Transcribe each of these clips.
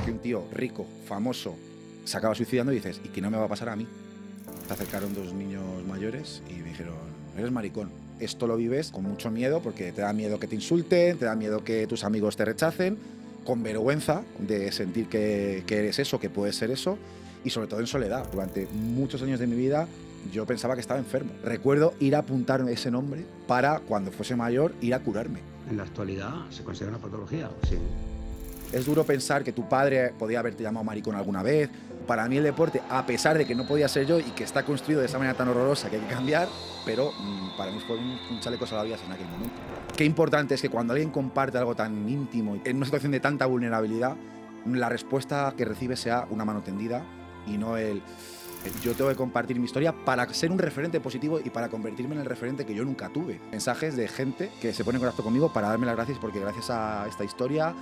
que un tío rico, famoso, se acaba suicidando y dices, ¿y qué no me va a pasar a mí? Se acercaron 2 niños mayores y me dijeron, eres maricón. Esto lo vives con mucho miedo porque te da miedo que te insulten, te da miedo que tus amigos te rechacen, con vergüenza de sentir que eres eso, que puedes ser eso, y sobre todo en soledad. Durante muchos años de mi vida yo pensaba que estaba enfermo. Recuerdo ir a apuntar ese nombre para, cuando fuese mayor, ir a curarme. En la actualidad se considera una patología, sí. Es duro pensar que tu padre podía haberte llamado maricón alguna vez. Para mí el deporte, a pesar de que no podía ser yo y que está construido de esa manera tan horrorosa que hay que cambiar, pero para mí fue un chaleco salvavidas en aquel momento. Qué importante es que cuando alguien comparte algo tan íntimo, en una situación de tanta vulnerabilidad, la respuesta que recibe sea una mano tendida y no el yo tengo que compartir mi historia para ser un referente positivo y para convertirme en el referente que yo nunca tuve. Mensajes de gente que se pone en contacto conmigo para darme las gracias porque gracias a esta historia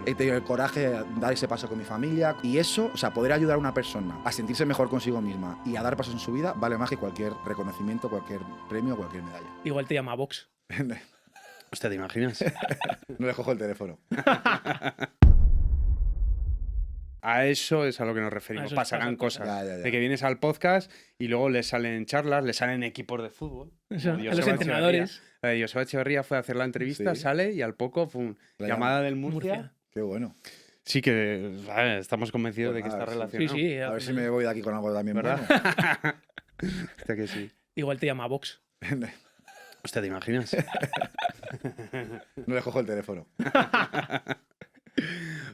he tenido el coraje de dar ese paso con mi familia. Y eso, o sea, poder ayudar a una persona a sentirse mejor consigo misma y a dar pasos en su vida vale más que cualquier reconocimiento, cualquier premio, cualquier medalla. Igual te llama Vox. Hostia, ¿te imaginas? No le cojo el teléfono. A eso es a lo que nos referimos. A eso Pasarán pasa. cosas. Ya. De que vienes al podcast y luego le salen charlas, le salen equipos de fútbol. Eso, Como a los Joseba entrenadores. Echeverría. Joseba Echeverría fue a hacer la entrevista, Sí. sale y al poco fue La llamada llama. del Murcia. Murcia. Qué bueno. Sí que estamos convencidos de que Pues está nada, sí. relacionado. Sí, A ver si me voy de aquí con algo también ¿Verdad? bueno. Hostia, que sí. Igual te llama Vox. Hostia, ¿te imaginas? No le cojo el teléfono.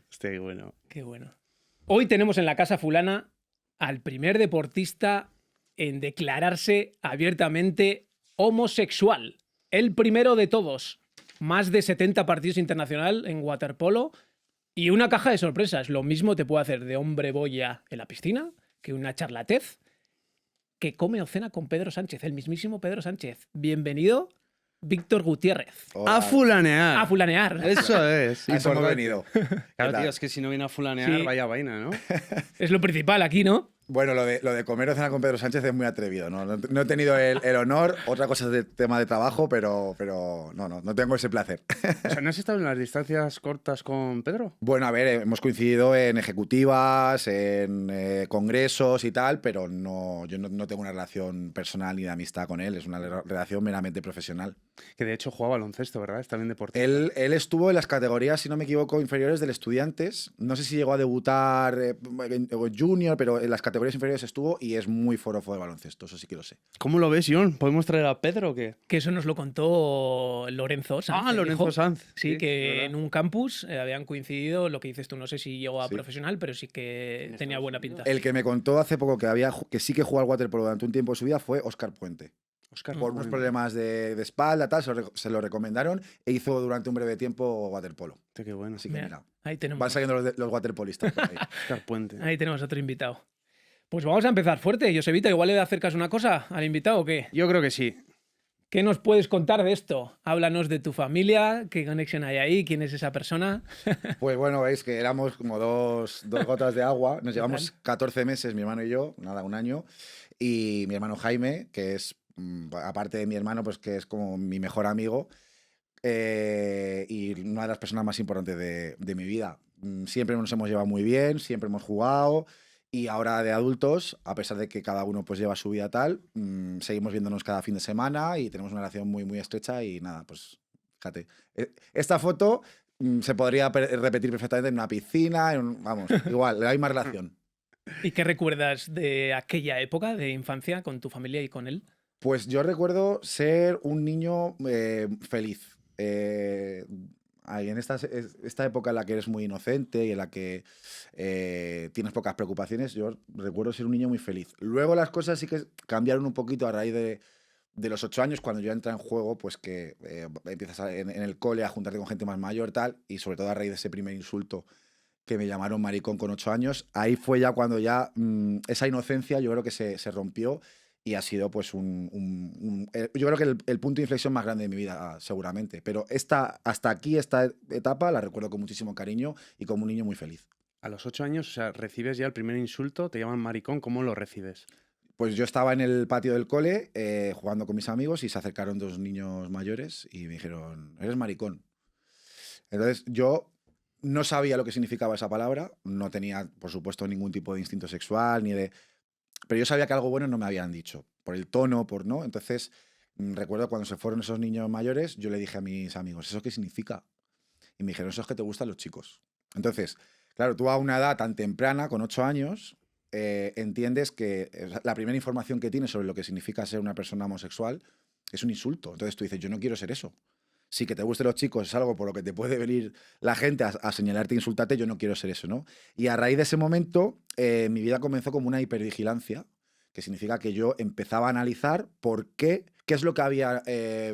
Hostia, qué bueno. Qué bueno. Hoy tenemos en la Casa Fulana al primer deportista en declararse abiertamente homosexual. El primero de todos. Más de 70 partidos internacional en waterpolo y una caja de sorpresas. Lo mismo te puede hacer de hombre boya en la piscina que una charlatez que come o cena con Pedro Sánchez, el mismísimo Pedro Sánchez. Bienvenido, Víctor Gutiérrez. Hola. A fulanear. A fulanear. Eso es. A eso hemos importante. venido. Claro, ¿Qué tío, tal? es que si no viene a fulanear, Sí. vaya vaina, ¿no? Es lo principal aquí, ¿no? Bueno, lo de comer o cenar con Pedro Sánchez es muy atrevido, ¿no? No he tenido el honor, otra cosa es de tema de trabajo, pero no tengo ese placer. O sea, ¿no has estado en las distancias cortas con Pedro? Bueno, a ver, hemos coincidido en ejecutivas, en congresos y tal, pero yo no tengo una relación personal ni de amistad con él, es una relación meramente profesional. Que de hecho juega baloncesto, ¿verdad? Está bien deportista. Él estuvo en las categorías, si no me equivoco, inferiores del Estudiantes. No sé si llegó a debutar junior, pero en las categorías inferiores estuvo y es muy forofo de baloncesto, eso sí que lo sé. ¿Cómo lo ves, John? ¿Podemos traer a Pedro o qué? Que eso nos lo contó Lorenzo Sanz. Ah, el Lorenzo hijo. Sanz. Sí, que ¿verdad? en un campus habían coincidido, lo que dices tú, no sé si llegó a Sí. profesional, pero sí que tenía buena pinta. El que me contó hace poco que sí que jugó al waterpolo durante un tiempo de su vida fue Óscar Puente. Oscar, Por unos problemas de espalda, tal, se lo recomendaron e hizo durante un breve tiempo waterpolo. Qué bueno. Así que Mira, mira, ahí van tenemos, saliendo los waterpolistas por ahí. Oscar Puente. ahí tenemos otro invitado. Pues vamos a empezar fuerte. Josebita, igual le acercas una cosa al invitado o qué. Yo creo que sí. ¿Qué nos puedes contar de esto? Háblanos de tu familia, qué conexión hay ahí, quién es esa persona. Pues bueno, veis que éramos como dos gotas de agua. Nos llevamos 14 meses, mi hermano y yo, nada, un año. Y mi hermano Jaime, que es, aparte de mi hermano, pues que es como mi mejor amigo y una de las personas más importantes de mi vida. Siempre nos hemos llevado muy bien, siempre hemos jugado. Y ahora de adultos, a pesar de que cada uno pues lleva su vida tal, seguimos viéndonos cada fin de semana y tenemos una relación muy, muy estrecha y nada, pues fíjate. Esta foto se podría repetir perfectamente en una piscina, vamos, igual, la misma relación. ¿Y qué recuerdas de aquella época de infancia con tu familia y con él? Pues yo recuerdo ser un niño feliz. Ahí en esta época en la que eres muy inocente y en la que tienes pocas preocupaciones, yo recuerdo ser un niño muy feliz. Luego las cosas sí que cambiaron un poquito a raíz de los 8 años, cuando yo entré en juego, pues que empiezas en el cole a juntarte con gente más mayor, tal, y sobre todo a raíz de ese primer insulto que me llamaron maricón con 8 años, ahí fue ya cuando ya esa inocencia yo creo que se rompió y ha sido pues yo creo que el punto de inflexión más grande de mi vida, seguramente. Pero hasta aquí, esta etapa, la recuerdo con muchísimo cariño y como un niño muy feliz. A los 8 años, o sea, recibes ya el primer insulto, te llaman maricón, ¿cómo lo recibes? Pues yo estaba en el patio del cole jugando con mis amigos y se acercaron 2 niños mayores y me dijeron, eres maricón. Entonces yo No sabía lo que significaba esa palabra, no tenía, por supuesto, ningún tipo de instinto sexual, ni de... Pero yo sabía que algo bueno no me habían dicho, por el tono, por no. Entonces, recuerdo cuando se fueron esos niños mayores, yo le dije a mis amigos, ¿eso qué significa? Y me dijeron, eso es que te gustan los chicos. Entonces, claro, tú a una edad tan temprana, con 8 años, entiendes que la primera información que tienes sobre lo que significa ser una persona homosexual es un insulto. Entonces tú dices, yo no quiero ser eso. Sí, que te gusten los chicos es algo por lo que te puede venir la gente a señalarte e insultarte, yo no quiero ser eso, ¿no? Y a raíz de ese momento, mi vida comenzó como una hipervigilancia, que significa que yo empezaba a analizar qué es lo que había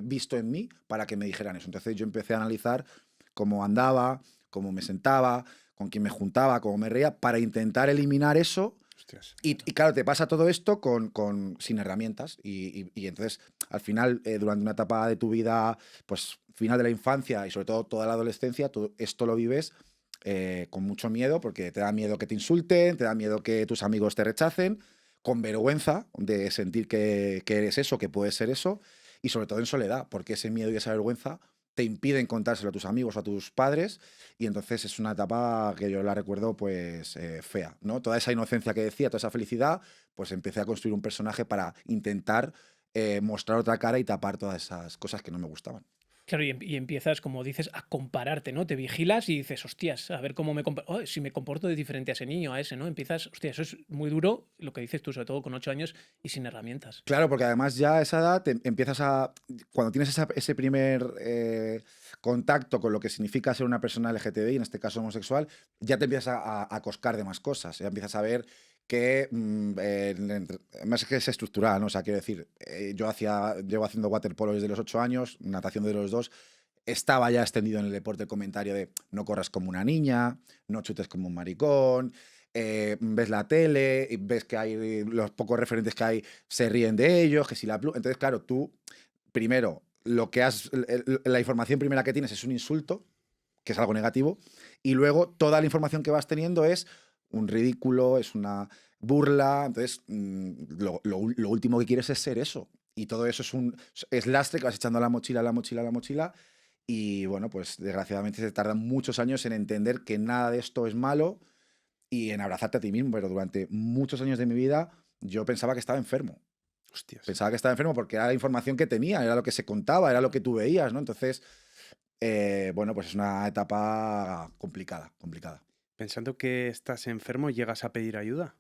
visto en mí para que me dijeran eso. Entonces yo empecé a analizar cómo andaba, cómo me sentaba, con quién me juntaba, cómo me reía, para intentar eliminar eso. Hostias. Y claro, te pasa todo esto sin herramientas. Y entonces, al final, durante una etapa de tu vida, pues final de la infancia y sobre todo toda la adolescencia, tú esto lo vives con mucho miedo, porque te da miedo que te insulten, te da miedo que tus amigos te rechacen, con vergüenza de sentir que eres eso, que puedes ser eso, y sobre todo en soledad, porque ese miedo y esa vergüenza te impiden contárselo a tus amigos o a tus padres, y entonces es una etapa que yo la recuerdo pues fea, ¿no? Toda esa inocencia que decía, toda esa felicidad, pues empecé a construir un personaje para intentar mostrar otra cara y tapar todas esas cosas que no me gustaban. Claro, y empiezas, como dices, a compararte, ¿no? Te vigilas y dices, hostias, a ver cómo me comporto, si me comporto de diferente a ese niño, a ese, ¿no? Empiezas, hostia, eso es muy duro, lo que dices tú, sobre todo con 8 años y sin herramientas. Claro, porque además ya a esa edad empiezas a... Cuando tienes ese primer contacto con lo que significa ser una persona LGTBI, en este caso homosexual, ya te empiezas a coscar de más cosas. Ya empiezas a ver que... más que es estructural, ¿no? O sea, quiero decir, llevo haciendo waterpolo desde los 8 años, natación de los 2. Estaba ya extendido en el deporte el comentario de no corras como una niña, no chutes como un maricón, ves la tele y ves que hay los pocos referentes que hay se ríen de ellos, que si la entonces claro, tú primero la información primera que tienes es un insulto, que es algo negativo, y luego toda la información que vas teniendo es un ridículo, es una burla, entonces lo último que quieres es ser eso. Y todo eso es lastre que vas echando a la mochila, a la mochila, a la mochila. Y bueno, pues desgraciadamente se tardan muchos años en entender que nada de esto es malo y en abrazarte a ti mismo. Pero durante muchos años de mi vida yo pensaba que estaba enfermo. Hostias. Pensaba que estaba enfermo porque era la información que tenía, era lo que se contaba, era lo que tú veías, ¿no? Entonces, bueno, pues es una etapa complicada, complicada. Pensando que estás enfermo, ¿llegas a pedir ayuda?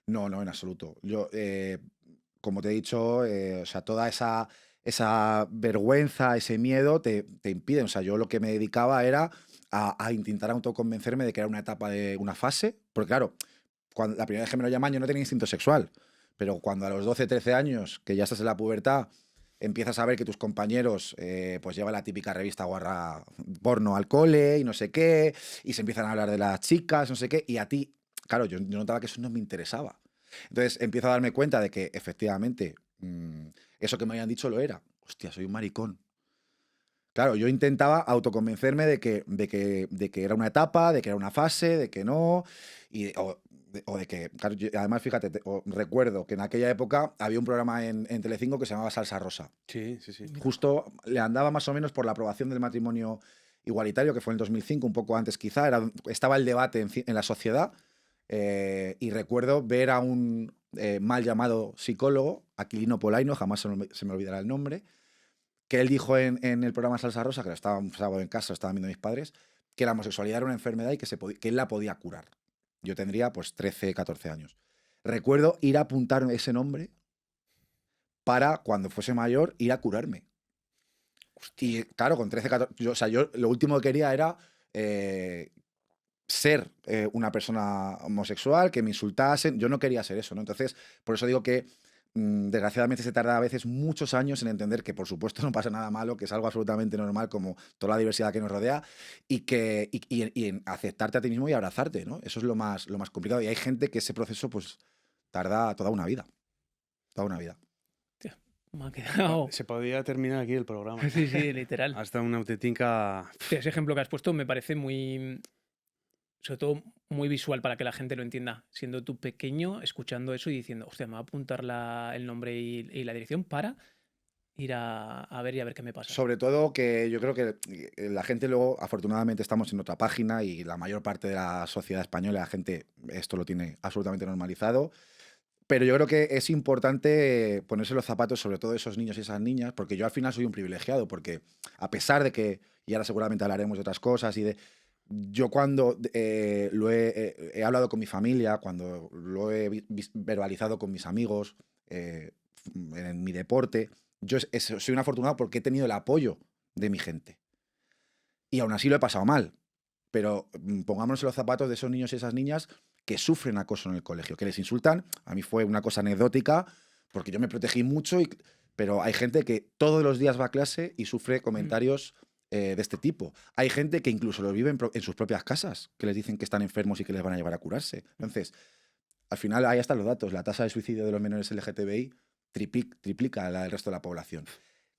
No, no, en absoluto. Yo, como te he dicho, o sea, toda esa vergüenza, ese miedo te impiden. O sea, yo lo que me dedicaba era a intentar autoconvencerme de que era una etapa de una fase. Porque claro, la primera vez que me lo llaman yo no tenía instinto sexual. Pero cuando a los 12, 13 años, que ya estás en la pubertad, empiezas a ver que tus compañeros pues llevan la típica revista guarra porno al cole y no sé qué, y se empiezan a hablar de las chicas, no sé qué, y a ti, claro, yo notaba que eso no me interesaba. Entonces empiezo a darme cuenta de que efectivamente eso que me habían dicho lo era. Hostia, soy un maricón. Claro, yo intentaba autoconvencerme de que era una etapa, de que era una fase, de que no, o de que, claro, además, fíjate, recuerdo que en aquella época había un programa en Telecinco que se llamaba Salsa Rosa. Sí, sí, sí. Justo le andaba más o menos por la aprobación del matrimonio igualitario, que fue en el 2005, un poco antes quizá, estaba el debate en la sociedad, y recuerdo ver a un mal llamado psicólogo, Aquilino Polaino, jamás se me olvidará el nombre, que él dijo en el programa Salsa Rosa, que lo estaba un sábado en casa, lo estaban viendo mis padres, que la homosexualidad era una enfermedad y que él la podía curar. Yo tendría pues 13, 14 años. Recuerdo ir a apuntar ese nombre para cuando fuese mayor ir a curarme. Y claro, con 13, 14, yo lo último que quería era ser una persona homosexual, que me insultasen. Yo no quería ser eso, ¿no? Entonces, por eso digo que desgraciadamente se tarda a veces muchos años en entender que por supuesto no pasa nada malo, que es algo absolutamente normal como toda la diversidad que nos rodea y en aceptarte a ti mismo y abrazarte, ¿no? Eso es lo más complicado. Y hay gente que ese proceso pues tarda toda una vida. Toda una vida. Hostia, me ha quedado... Se podría terminar aquí el programa. Sí, sí, literal. Hasta una auténtica... Hostia, ese ejemplo que has puesto me parece muy, sobre todo muy visual para que la gente lo entienda. Siendo tú pequeño, escuchando eso y diciendo, hostia, me va a apuntar el nombre y la dirección para ir a ver y a ver qué me pasa. Sobre todo que yo creo que la gente luego, afortunadamente, estamos en otra página y la mayor parte de la sociedad española, la gente esto lo tiene absolutamente normalizado. Pero yo creo que es importante ponerse los zapatos, sobre todo de esos niños y esas niñas, porque yo al final soy un privilegiado, porque a pesar de que, y ahora seguramente hablaremos de otras cosas, yo cuando he hablado con mi familia, cuando lo he verbalizado con mis amigos, en mi deporte, soy un afortunado porque he tenido el apoyo de mi gente. Y aún así lo he pasado mal. Pero pongámonos en los zapatos de esos niños y esas niñas que sufren acoso en el colegio, que les insultan. A mí fue una cosa anecdótica, porque yo me protegí mucho, pero hay gente que todos los días va a clase y sufre comentarios de este tipo. Hay gente que incluso los vive en sus propias casas, que les dicen que están enfermos y que les van a llevar a curarse. Entonces, al final ahí están los datos. La tasa de suicidio de los menores LGTBI triplica la del resto de la población.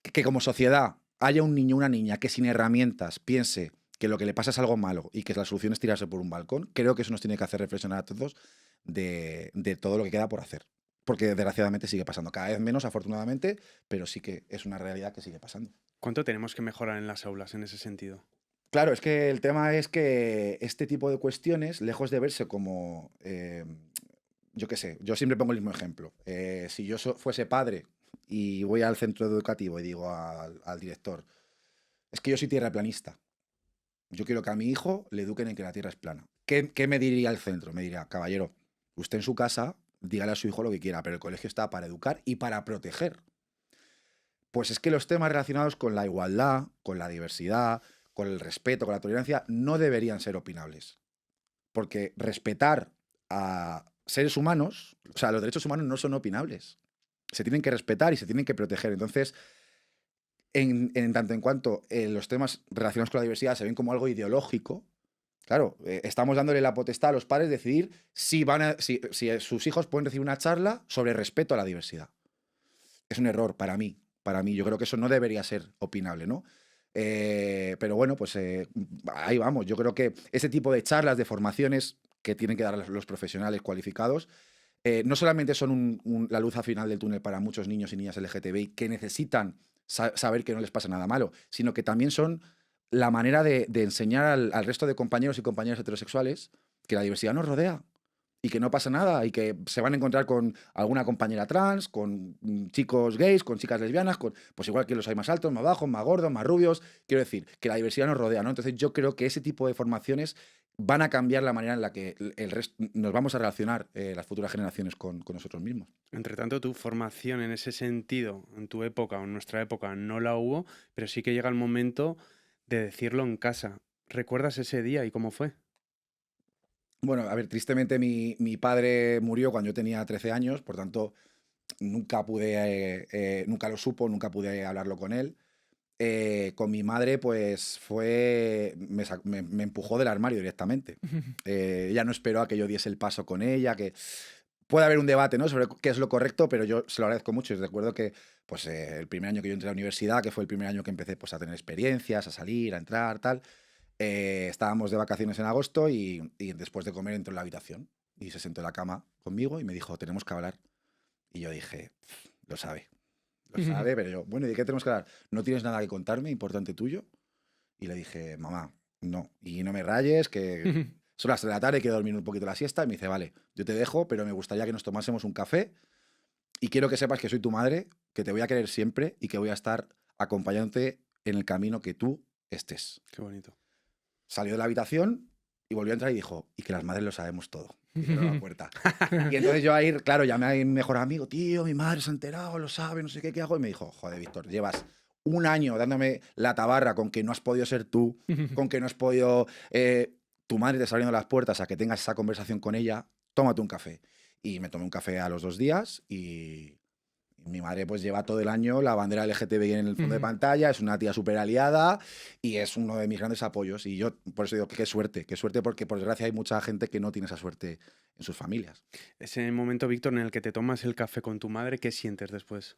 Que como sociedad haya un niño o una niña que sin herramientas piense que lo que le pasa es algo malo y que la solución es tirarse por un balcón, creo que eso nos tiene que hacer reflexionar a todos de todo lo que queda por hacer. Porque desgraciadamente sigue pasando. Cada vez menos, afortunadamente, pero sí que es una realidad que sigue pasando. ¿Cuánto tenemos que mejorar en las aulas en ese sentido? Claro, es que el tema es que este tipo de cuestiones, lejos de verse como, yo qué sé, yo siempre pongo el mismo ejemplo. Si yo fuese padre y voy al centro educativo y digo al director, es que yo soy tierraplanista. Yo quiero que a mi hijo le eduquen en que la Tierra es plana. ¿Qué me diría el centro? Me diría, caballero, usted en su casa, dígale a su hijo lo que quiera, pero el colegio está para educar y para proteger. Pues es que los temas relacionados con la igualdad, con la diversidad, con el respeto, con la tolerancia, no deberían ser opinables. Porque respetar a seres humanos, o sea, los derechos humanos no son opinables. Se tienen que respetar y se tienen que proteger. Entonces, en tanto en cuanto los temas relacionados con la diversidad se ven como algo ideológico, claro, estamos dándole la potestad a los padres de decidir si sus hijos pueden recibir una charla sobre respeto a la diversidad. Es un error para mí. Yo creo que eso no debería ser opinable, ¿no? Pero bueno, pues ahí vamos. Yo creo que ese tipo de charlas, de formaciones que tienen que dar los profesionales cualificados, no solamente son la luz al final del túnel para muchos niños y niñas LGTBI que necesitan saber que no les pasa nada malo, sino que también son la manera de enseñar al resto de compañeros y compañeras heterosexuales que la diversidad nos rodea y que no pasa nada y que se van a encontrar con alguna compañera trans, con chicos gays, con chicas lesbianas, pues igual que los hay más altos, más bajos, más gordos, más rubios. Quiero decir, que la diversidad nos rodea, ¿no? Entonces yo creo que ese tipo de formaciones van a cambiar la manera en la que nos vamos a relacionar las futuras generaciones con nosotros mismos. Entre tanto, tu formación en ese sentido, en tu época o en nuestra época, no la hubo, pero sí que llega el momento de decirlo en casa. ¿Recuerdas ese día y cómo fue? Bueno, a ver, tristemente mi padre murió cuando yo tenía 13 años, por tanto, nunca lo supo, nunca pude hablarlo con él. Con mi madre, pues me empujó del armario directamente. Ella no esperó a que yo diese el paso con ella, que puede haber un debate, ¿no?, sobre qué es lo correcto, pero yo se lo agradezco mucho. Y recuerdo que pues, el primer año que yo entré a la universidad, que fue el primer año que empecé pues, a tener experiencias, a salir, a entrar, tal, estábamos de vacaciones en agosto y después de comer entró en la habitación y se sentó en la cama conmigo y me dijo, tenemos que hablar. Y yo dije, lo sabe, pero yo, bueno, ¿y de qué tenemos que hablar? ¿No tienes nada que contarme importante tuyo? Y le dije, mamá, no, y no me rayes, que son las 3 de la tarde, quiero dormir un poquito la siesta. Y me dice, vale, yo te dejo, pero me gustaría que nos tomásemos un café y quiero que sepas que soy tu madre, que te voy a querer siempre y que voy a estar acompañándote en el camino que tú estés. Qué bonito. Salió de la habitación y volvió a entrar y dijo, y que las madres lo sabemos todo. Y cerró la puerta. Y entonces yo ahí, claro, llamé a mi mejor amigo, tío, mi madre se ha enterado, lo sabe, no sé qué hago. Y me dijo, joder, Víctor, llevas un año dándome la tabarra con que no has podido ser tú, con que no has podido... tu madre te está abriendo las puertas a que tengas esa conversación con ella, tómate un café. Y me tomé un café a los 2 días y mi madre pues lleva todo el año la bandera LGTBI en el fondo de pantalla, es una tía súper aliada y es uno de mis grandes apoyos. Y yo por eso digo que qué suerte, porque por desgracia hay mucha gente que no tiene esa suerte en sus familias. Ese momento, Víctor, en el que te tomas el café con tu madre, ¿qué sientes después?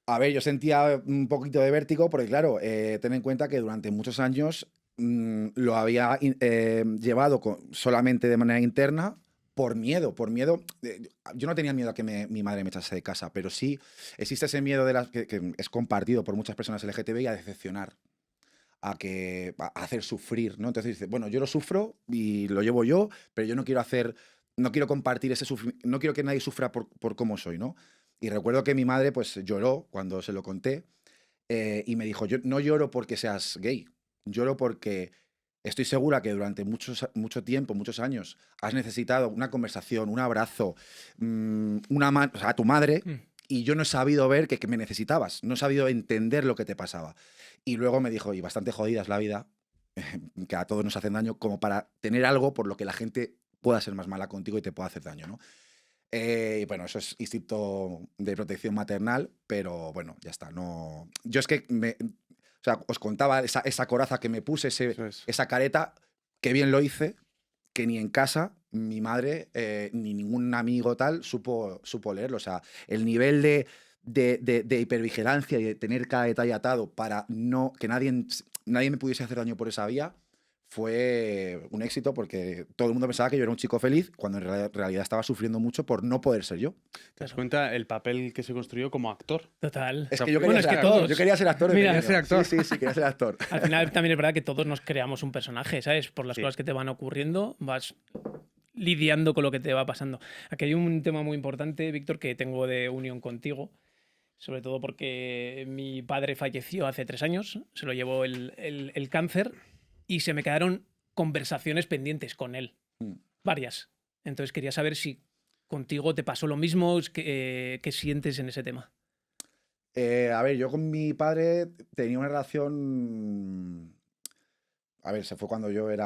A ver, yo sentía un poquito de vértigo porque claro, ten en cuenta que durante muchos años lo había llevado solamente de manera interna por miedo, por miedo. Yo no tenía miedo a que mi madre me echase de casa, pero sí existe ese miedo que es compartido por muchas personas LGTBI a decepcionar, a hacer sufrir, ¿no? Entonces dice, bueno, yo lo sufro y lo llevo yo, pero yo no quiero compartir ese sufrimiento, no quiero que nadie sufra por cómo soy, ¿no? Y recuerdo que mi madre pues lloró cuando se lo conté y me dijo, yo no lloro porque seas gay, lloro porque estoy segura que durante mucho tiempo, muchos años, has necesitado una conversación, un abrazo, una mano, o sea, a tu madre, y yo no he sabido ver que me necesitabas, no he sabido entender lo que te pasaba. Y luego me dijo, y bastante jodida es la vida, que a todos nos hacen daño, como para tener algo por lo que la gente pueda ser más mala contigo y te pueda hacer daño, ¿no? Y bueno, eso es instinto de protección maternal, pero bueno, ya está. No, yo es que o sea, os contaba esa coraza que me puse, Eso es. esa careta, que bien lo hice, que ni en casa mi madre ni ningún amigo tal supo leerlo. O sea, el nivel de hipervigilancia y de tener cada detalle atado para que nadie me pudiese hacer daño por esa vía fue un éxito, porque todo el mundo pensaba que yo era un chico feliz cuando en realidad estaba sufriendo mucho por no poder ser yo. ¿Te das cuenta el papel que se construyó como actor? Total. Es que yo Bueno, quería es ser que actor. todos. Yo quería ser actor. de Mira, pequeño. ser actor. Sí, quería ser actor. Al final también es verdad que todos nos creamos un personaje, ¿sabes? Por las Sí. cosas que te van ocurriendo, vas lidiando con lo que te va pasando. Aquí hay un tema muy importante, Víctor, que tengo de unión contigo, sobre todo porque mi padre falleció hace 3 años, se lo llevó el cáncer y se me quedaron conversaciones pendientes con él, varias. Entonces quería saber si contigo te pasó lo mismo, qué sientes en ese tema. A ver, yo con mi padre tenía una relación. A ver, se fue cuando yo era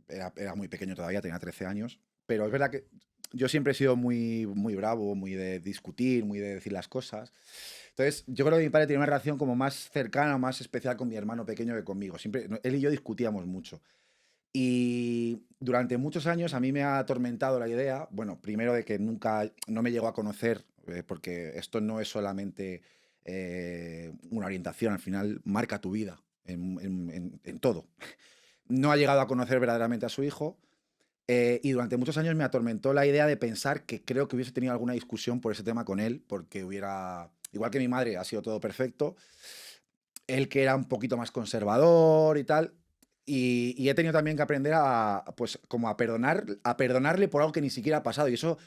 era muy pequeño todavía, tenía 13 años. Pero es verdad que yo siempre he sido muy bravo, muy de discutir, muy de decir las cosas. Entonces, yo creo que mi padre tenía una relación como más cercana, más especial con mi hermano pequeño que conmigo. Siempre, él y yo discutíamos mucho. Y durante muchos años a mí me ha atormentado la idea, bueno, primero de que no me llegó a conocer, porque esto no es solamente una orientación, al final marca tu vida en todo. No ha llegado a conocer verdaderamente a su hijo y durante muchos años me atormentó la idea de pensar que creo que hubiese tenido alguna discusión por ese tema con él, porque igual que mi madre ha sido todo perfecto, él que era un poquito más conservador y tal. Y he tenido también que aprender pues, como a perdonarle por algo que ni siquiera ha pasado. Y eso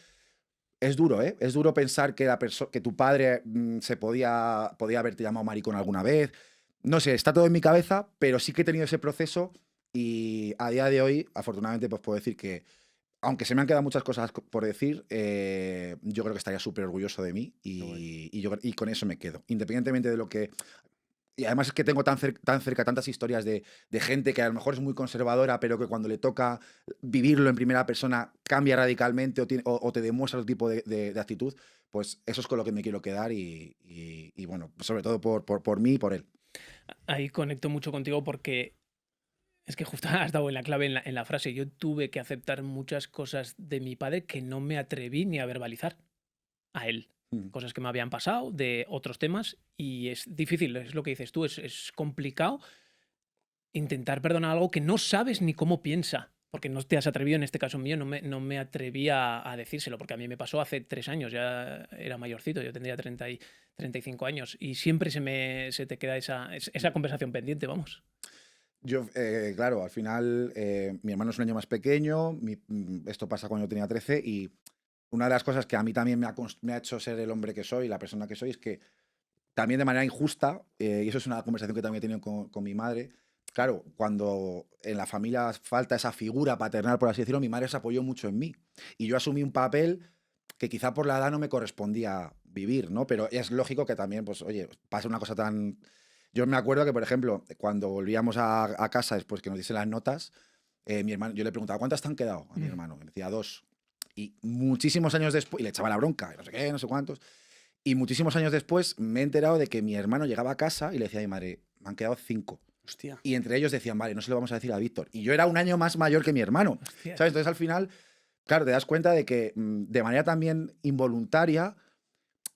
es duro, ¿eh? Es duro pensar que tu padre podía haberte llamado maricón alguna vez. No sé, está todo en mi cabeza, pero sí que he tenido ese proceso y a día de hoy, afortunadamente, pues puedo decir que, aunque se me han quedado muchas cosas por decir, yo creo que estaría súper orgulloso de mí y con eso me quedo. Independientemente de lo que... Y además es que tengo tan cerca tantas historias de gente que a lo mejor es muy conservadora, pero que cuando le toca vivirlo en primera persona cambia radicalmente o te demuestra otro tipo de actitud, pues eso es con lo que me quiero quedar y bueno, sobre todo por mí y por él. Ahí conecto mucho contigo porque es que justo has dado en la clave en la frase. Yo tuve que aceptar muchas cosas de mi padre que no me atreví ni a verbalizar a él. Cosas que me habían pasado de otros temas y es difícil, es lo que dices tú, es complicado intentar perdonar algo que no sabes ni cómo piensa, porque no te has atrevido, en este caso mío, no me atreví a decírselo, porque a mí me pasó hace 3 años, ya era mayorcito, yo tendría 35 años y siempre se te queda esa conversación pendiente, vamos. Yo, claro, al final mi hermano es un año más pequeño, esto pasa cuando yo tenía 13 y una de las cosas que a mí también me ha hecho ser el hombre que soy, la persona que soy, es que también de manera injusta, y eso es una conversación que también he tenido con mi madre, claro, cuando en la familia falta esa figura paternal, por así decirlo, mi madre se apoyó mucho en mí. Y yo asumí un papel que quizá por la edad no me correspondía vivir, ¿no? Pero es lógico que también, pues, oye, pasa una cosa tan... Yo me acuerdo que, por ejemplo, cuando volvíamos a casa después que nos dicen las notas, mi hermano, yo le preguntaba, ¿cuántas te han quedado a mi hermano? Me decía 2. Y muchísimos años después, y le echaba la bronca, y no sé qué, no sé cuántos. Y muchísimos años después me he enterado de que mi hermano llegaba a casa y le decía a mi madre, me han quedado 5. Hostia. Y entre ellos decían, vale, no se lo vamos a decir a Víctor. Y yo era un año más mayor que mi hermano. Hostia. ¿Sabes? Entonces al final, claro, te das cuenta de que de manera también involuntaria,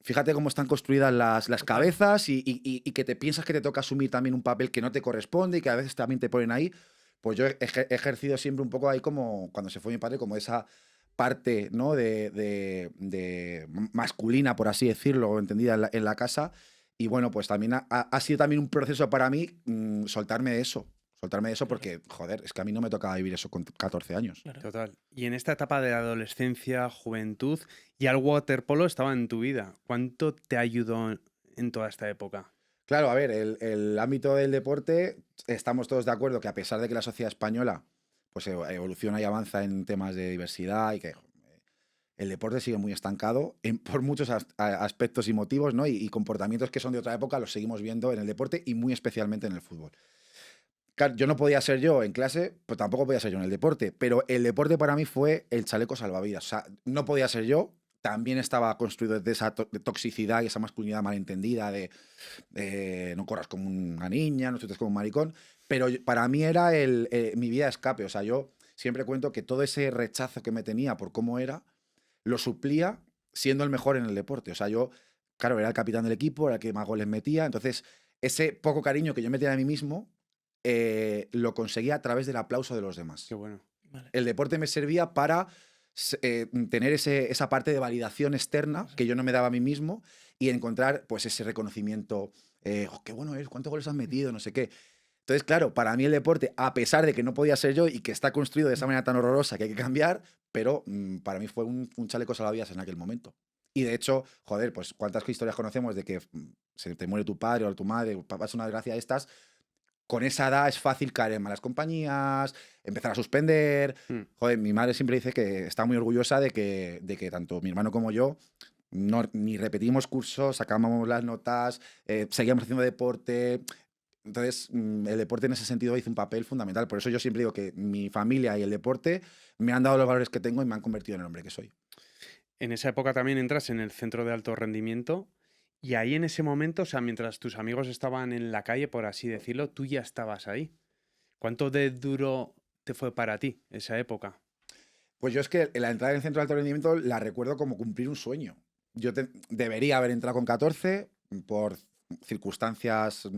fíjate cómo están construidas las cabezas y que te piensas que te toca asumir también un papel que no te corresponde y que a veces también te ponen ahí. pues yo he ejercido siempre un poco ahí como, cuando se fue mi padre, como esa parte, ¿no? de masculina, por así decirlo, entendida en la casa. Y bueno, pues también ha sido también un proceso para mí soltarme de eso. Soltarme de eso Claro. porque, joder, es que a mí no me tocaba vivir eso con 14 años. Claro. Total. Y en esta etapa de adolescencia, juventud, ya el waterpolo estaba en tu vida. ¿Cuánto te ayudó en toda esta época? Claro, a ver, el ámbito del deporte, estamos todos de acuerdo que a pesar de que la sociedad española pues evoluciona y avanza en temas de diversidad y que el deporte sigue muy estancado por muchos aspectos y motivos, ¿no? Y comportamientos que son de otra época los seguimos viendo en el deporte y muy especialmente en el fútbol. Claro, yo no podía ser yo en clase, pues tampoco podía ser yo en el deporte, pero el deporte para mí fue el chaleco salvavidas. O sea, no podía ser yo, también estaba construido desde esa toxicidad y esa masculinidad malentendida de no corras como una niña, no estés como un maricón, pero para mí era mi vía de escape. O sea, yo siempre cuento que todo ese rechazo que me tenía por cómo era, lo suplía siendo el mejor en el deporte. O sea, yo, claro, era el capitán del equipo, era el que más goles metía, entonces ese poco cariño que yo me tenía a mí mismo, lo conseguía a través del aplauso de los demás. Qué bueno. Vale. El deporte me servía para tener esa parte de validación externa que yo no me daba a mí mismo y encontrar pues ese reconocimiento, "Oh, qué bueno eres, cuántos goles has metido, no sé qué". Entonces, claro, para mí el deporte, a pesar de que no podía ser yo y que está construido de esa manera tan horrorosa que hay que cambiar, pero para mí fue un chaleco salvavidas en aquel momento. Y de hecho, joder, pues cuántas historias conocemos de que se te muere tu padre o tu madre, pasa una desgracia de estas. Con esa edad es fácil caer en malas compañías, empezar a suspender. Mm. Joder, mi madre siempre dice que está muy orgullosa de que tanto mi hermano como yo ni repetimos cursos, sacábamos las notas, seguíamos haciendo deporte. Entonces, el deporte en ese sentido hizo un papel fundamental. Por eso yo siempre digo que mi familia y el deporte me han dado los valores que tengo y me han convertido en el hombre que soy. En esa época también entras en el centro de alto rendimiento y ahí en ese momento, o sea, mientras tus amigos estaban en la calle, por así decirlo, tú ya estabas ahí. ¿Cuánto de duro te fue para ti esa época? Pues yo es que la entrada en el centro de alto rendimiento la recuerdo como cumplir un sueño. Yo debería haber entrado con 14, por circunstancias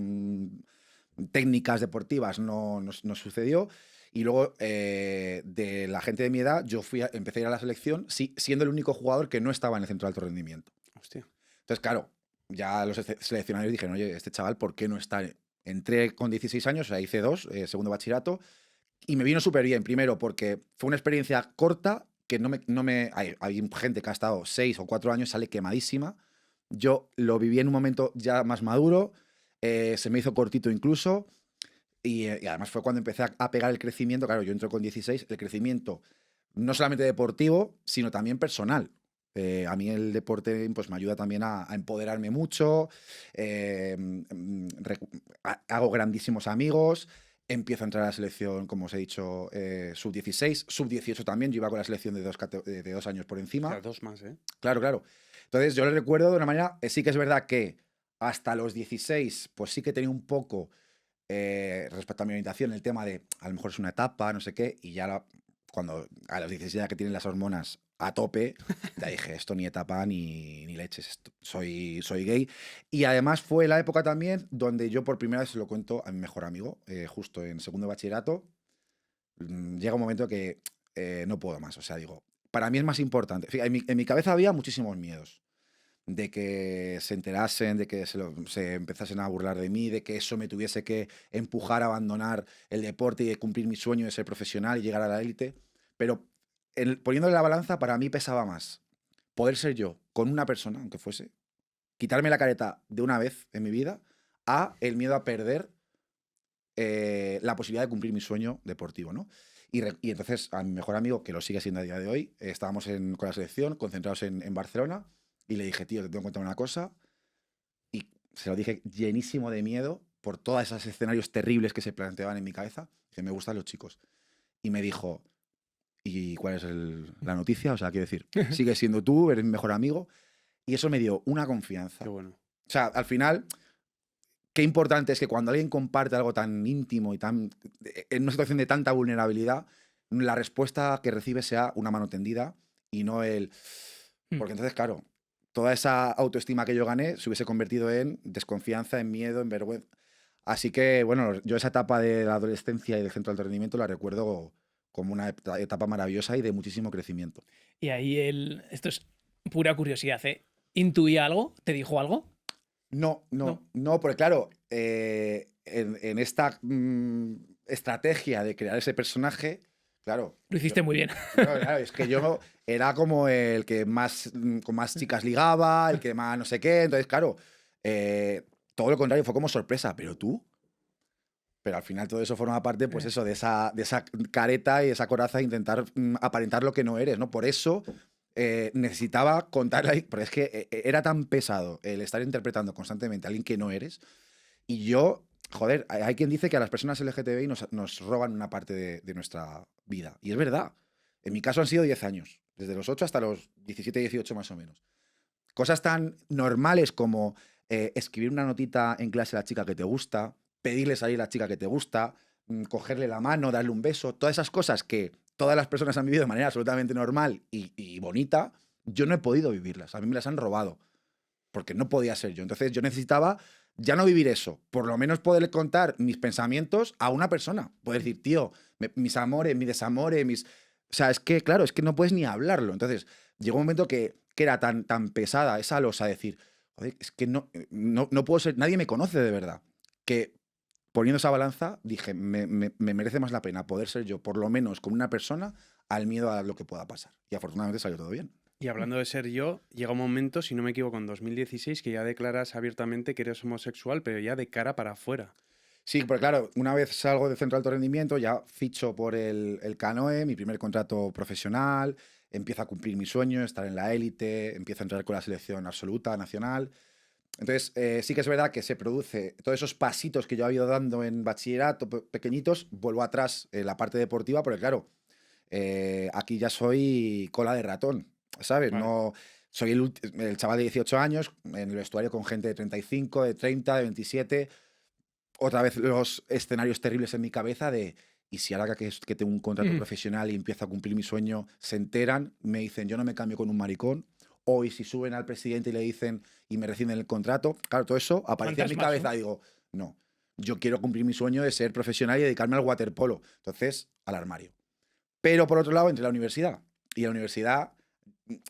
técnicas deportivas no sucedió. Y luego, de la gente de mi edad, yo empecé a ir a la selección siendo el único jugador que no estaba en el centro de alto rendimiento. Hostia. Entonces, claro, ya los seleccionadores dijeron, oye, este chaval, ¿por qué no está? Entré con 16 años, o sea, hice 2, segundo bachillerato, y me vino súper bien. Primero, porque fue una experiencia corta, que hay gente que ha estado 6 o 4 años, sale quemadísima. Yo lo viví en un momento ya más maduro, se me hizo cortito incluso, y además fue cuando empecé a pegar el crecimiento. Claro, yo entro con 16, el crecimiento no solamente deportivo, sino también personal. A mí el deporte pues, me ayuda también a empoderarme mucho, hago grandísimos amigos, empiezo a entrar a la selección, como os he dicho, sub-16, sub-18 también, yo iba con la selección de 2 años por O encima. sea, 2 más, ¿eh? Claro, claro. Entonces yo le recuerdo de una manera, sí que es verdad que hasta los 16, pues sí que tenía un poco, respecto a mi orientación, el tema de a lo mejor es una etapa, no sé qué, y ya cuando a los 16 ya que tienen las hormonas a tope, ya dije, esto ni etapa ni leches, soy gay. Y además fue la época también donde yo por primera vez se lo cuento a mi mejor amigo, justo en segundo de bachillerato. Llega un momento que no puedo más, o sea, digo, para mí es más importante. En mi cabeza había muchísimos miedos de que se enterasen, de que se empezasen a burlar de mí, de que eso me tuviese que empujar a abandonar el deporte y de cumplir mi sueño de ser profesional y llegar a la élite. Pero poniéndole la balanza, para mí pesaba más poder ser yo con una persona, aunque fuese, quitarme la careta de una vez en mi vida, a el miedo a perder la posibilidad de cumplir mi sueño deportivo, ¿no? Y entonces a mi mejor amigo, que lo sigue siendo a día de hoy, estábamos con la selección, concentrados en Barcelona, y le dije, tío, te tengo que contar una cosa. Y se lo dije llenísimo de miedo por todos esos escenarios terribles que se planteaban en mi cabeza. Dice, me gustan los chicos. Y me dijo, ¿y cuál es la noticia? O sea, quiero decir, sigues siendo tú, eres mi mejor amigo. Y eso me dio una confianza. Qué bueno. O sea, al final, qué importante es que cuando alguien comparte algo tan íntimo y en una situación de tanta vulnerabilidad, la respuesta que recibe sea una mano tendida y no el... Porque entonces, claro, toda esa autoestima que yo gané se hubiese convertido en desconfianza, en miedo, en vergüenza. Así que, bueno, yo esa etapa de la adolescencia y del centro de alto rendimiento la recuerdo como una etapa maravillosa y de muchísimo crecimiento. Y ahí esto es pura curiosidad, ¿eh? ¿Intuía algo? ¿Te dijo algo? No, porque claro, en esta estrategia de crear ese personaje, claro. Lo hiciste muy bien. Claro, es que yo era como el que más con más chicas ligaba, el que más no sé qué. Entonces, claro, todo lo contrario, fue como sorpresa. Pero tú. Pero al final todo eso forma parte, pues eso, de esa careta y esa coraza de intentar aparentar lo que no eres, ¿no? Por eso necesitaba contar ahí, porque es que era tan pesado el estar interpretando constantemente a alguien que no eres. Y yo, joder, hay quien dice que a las personas LGTBI nos roban una parte de nuestra vida. Y es verdad. En mi caso han sido 10 años, desde los 8 hasta los 17, 18 más o menos. Cosas tan normales como escribir una notita en clase a la chica que te gusta, pedirle salir a la chica que te gusta, cogerle la mano, darle un beso, todas esas cosas que todas las personas han vivido de manera absolutamente normal y bonita, yo no he podido vivirlas. A mí me las han robado, porque no podía ser yo. Entonces yo necesitaba ya no vivir eso, por lo menos poder contar mis pensamientos a una persona. Poder decir, tío, mis amores, mis desamores, mis... O sea, es que, claro, es que no puedes ni hablarlo. Entonces llegó un momento que era tan pesada esa losa, decir, joder, es que no puedo ser, nadie me conoce de verdad, que poniendo esa balanza, dije, me merece más la pena poder ser yo, por lo menos con una persona, al miedo a lo que pueda pasar. Y afortunadamente salió todo bien. Y hablando de ser yo, llega un momento, si no me equivoco, en 2016, que ya declaras abiertamente que eres homosexual, pero ya de cara para afuera. Sí, porque claro, una vez salgo del centro de alto rendimiento, ya ficho por el Canoe, mi primer contrato profesional, empiezo a cumplir mi sueño, estar en la élite, empiezo a entrar con la selección absoluta, nacional. Entonces, sí que es verdad que se produce todos esos pasitos que yo había ido dando en bachillerato, pequeñitos, vuelvo atrás en la parte deportiva, porque claro, aquí ya soy cola de ratón, ¿sabes? Vale. No, soy el chaval de 18 años en el vestuario con gente de 35, de 30, de 27. Otra vez los escenarios terribles en mi cabeza de, y si ahora que tengo un contrato profesional y empiezo a cumplir mi sueño, se enteran, me dicen, yo no me cambio con un maricón. O y si suben al presidente y le dicen y me rescinden el contrato, claro, todo eso aparecía en mi cabeza. Digo, no, yo quiero cumplir mi sueño de ser profesional y dedicarme al waterpolo. Entonces, al armario. Pero por otro lado, entré a la universidad. Y en la universidad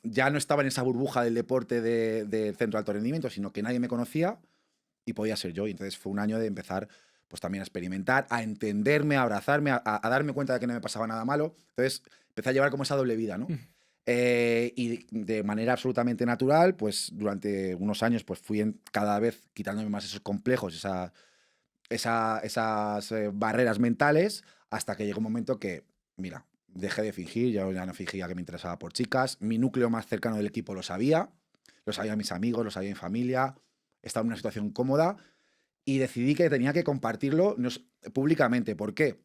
ya no estaba en esa burbuja del deporte del centro de alto rendimiento, sino que nadie me conocía y podía ser yo. Y entonces fue un año de empezar pues también a experimentar, a entenderme, a abrazarme, a darme cuenta de que no me pasaba nada malo. Entonces empecé a llevar como esa doble vida, ¿no? Y de manera absolutamente natural, pues durante unos años pues fui cada vez quitándome más esos complejos, esas barreras mentales, hasta que llegó un momento que, mira, dejé de fingir, yo ya no fingía que me interesaba por chicas, mi núcleo más cercano del equipo lo sabían mis amigos, lo sabía mi familia, estaba en una situación cómoda y decidí que tenía que compartirlo públicamente. ¿Por qué?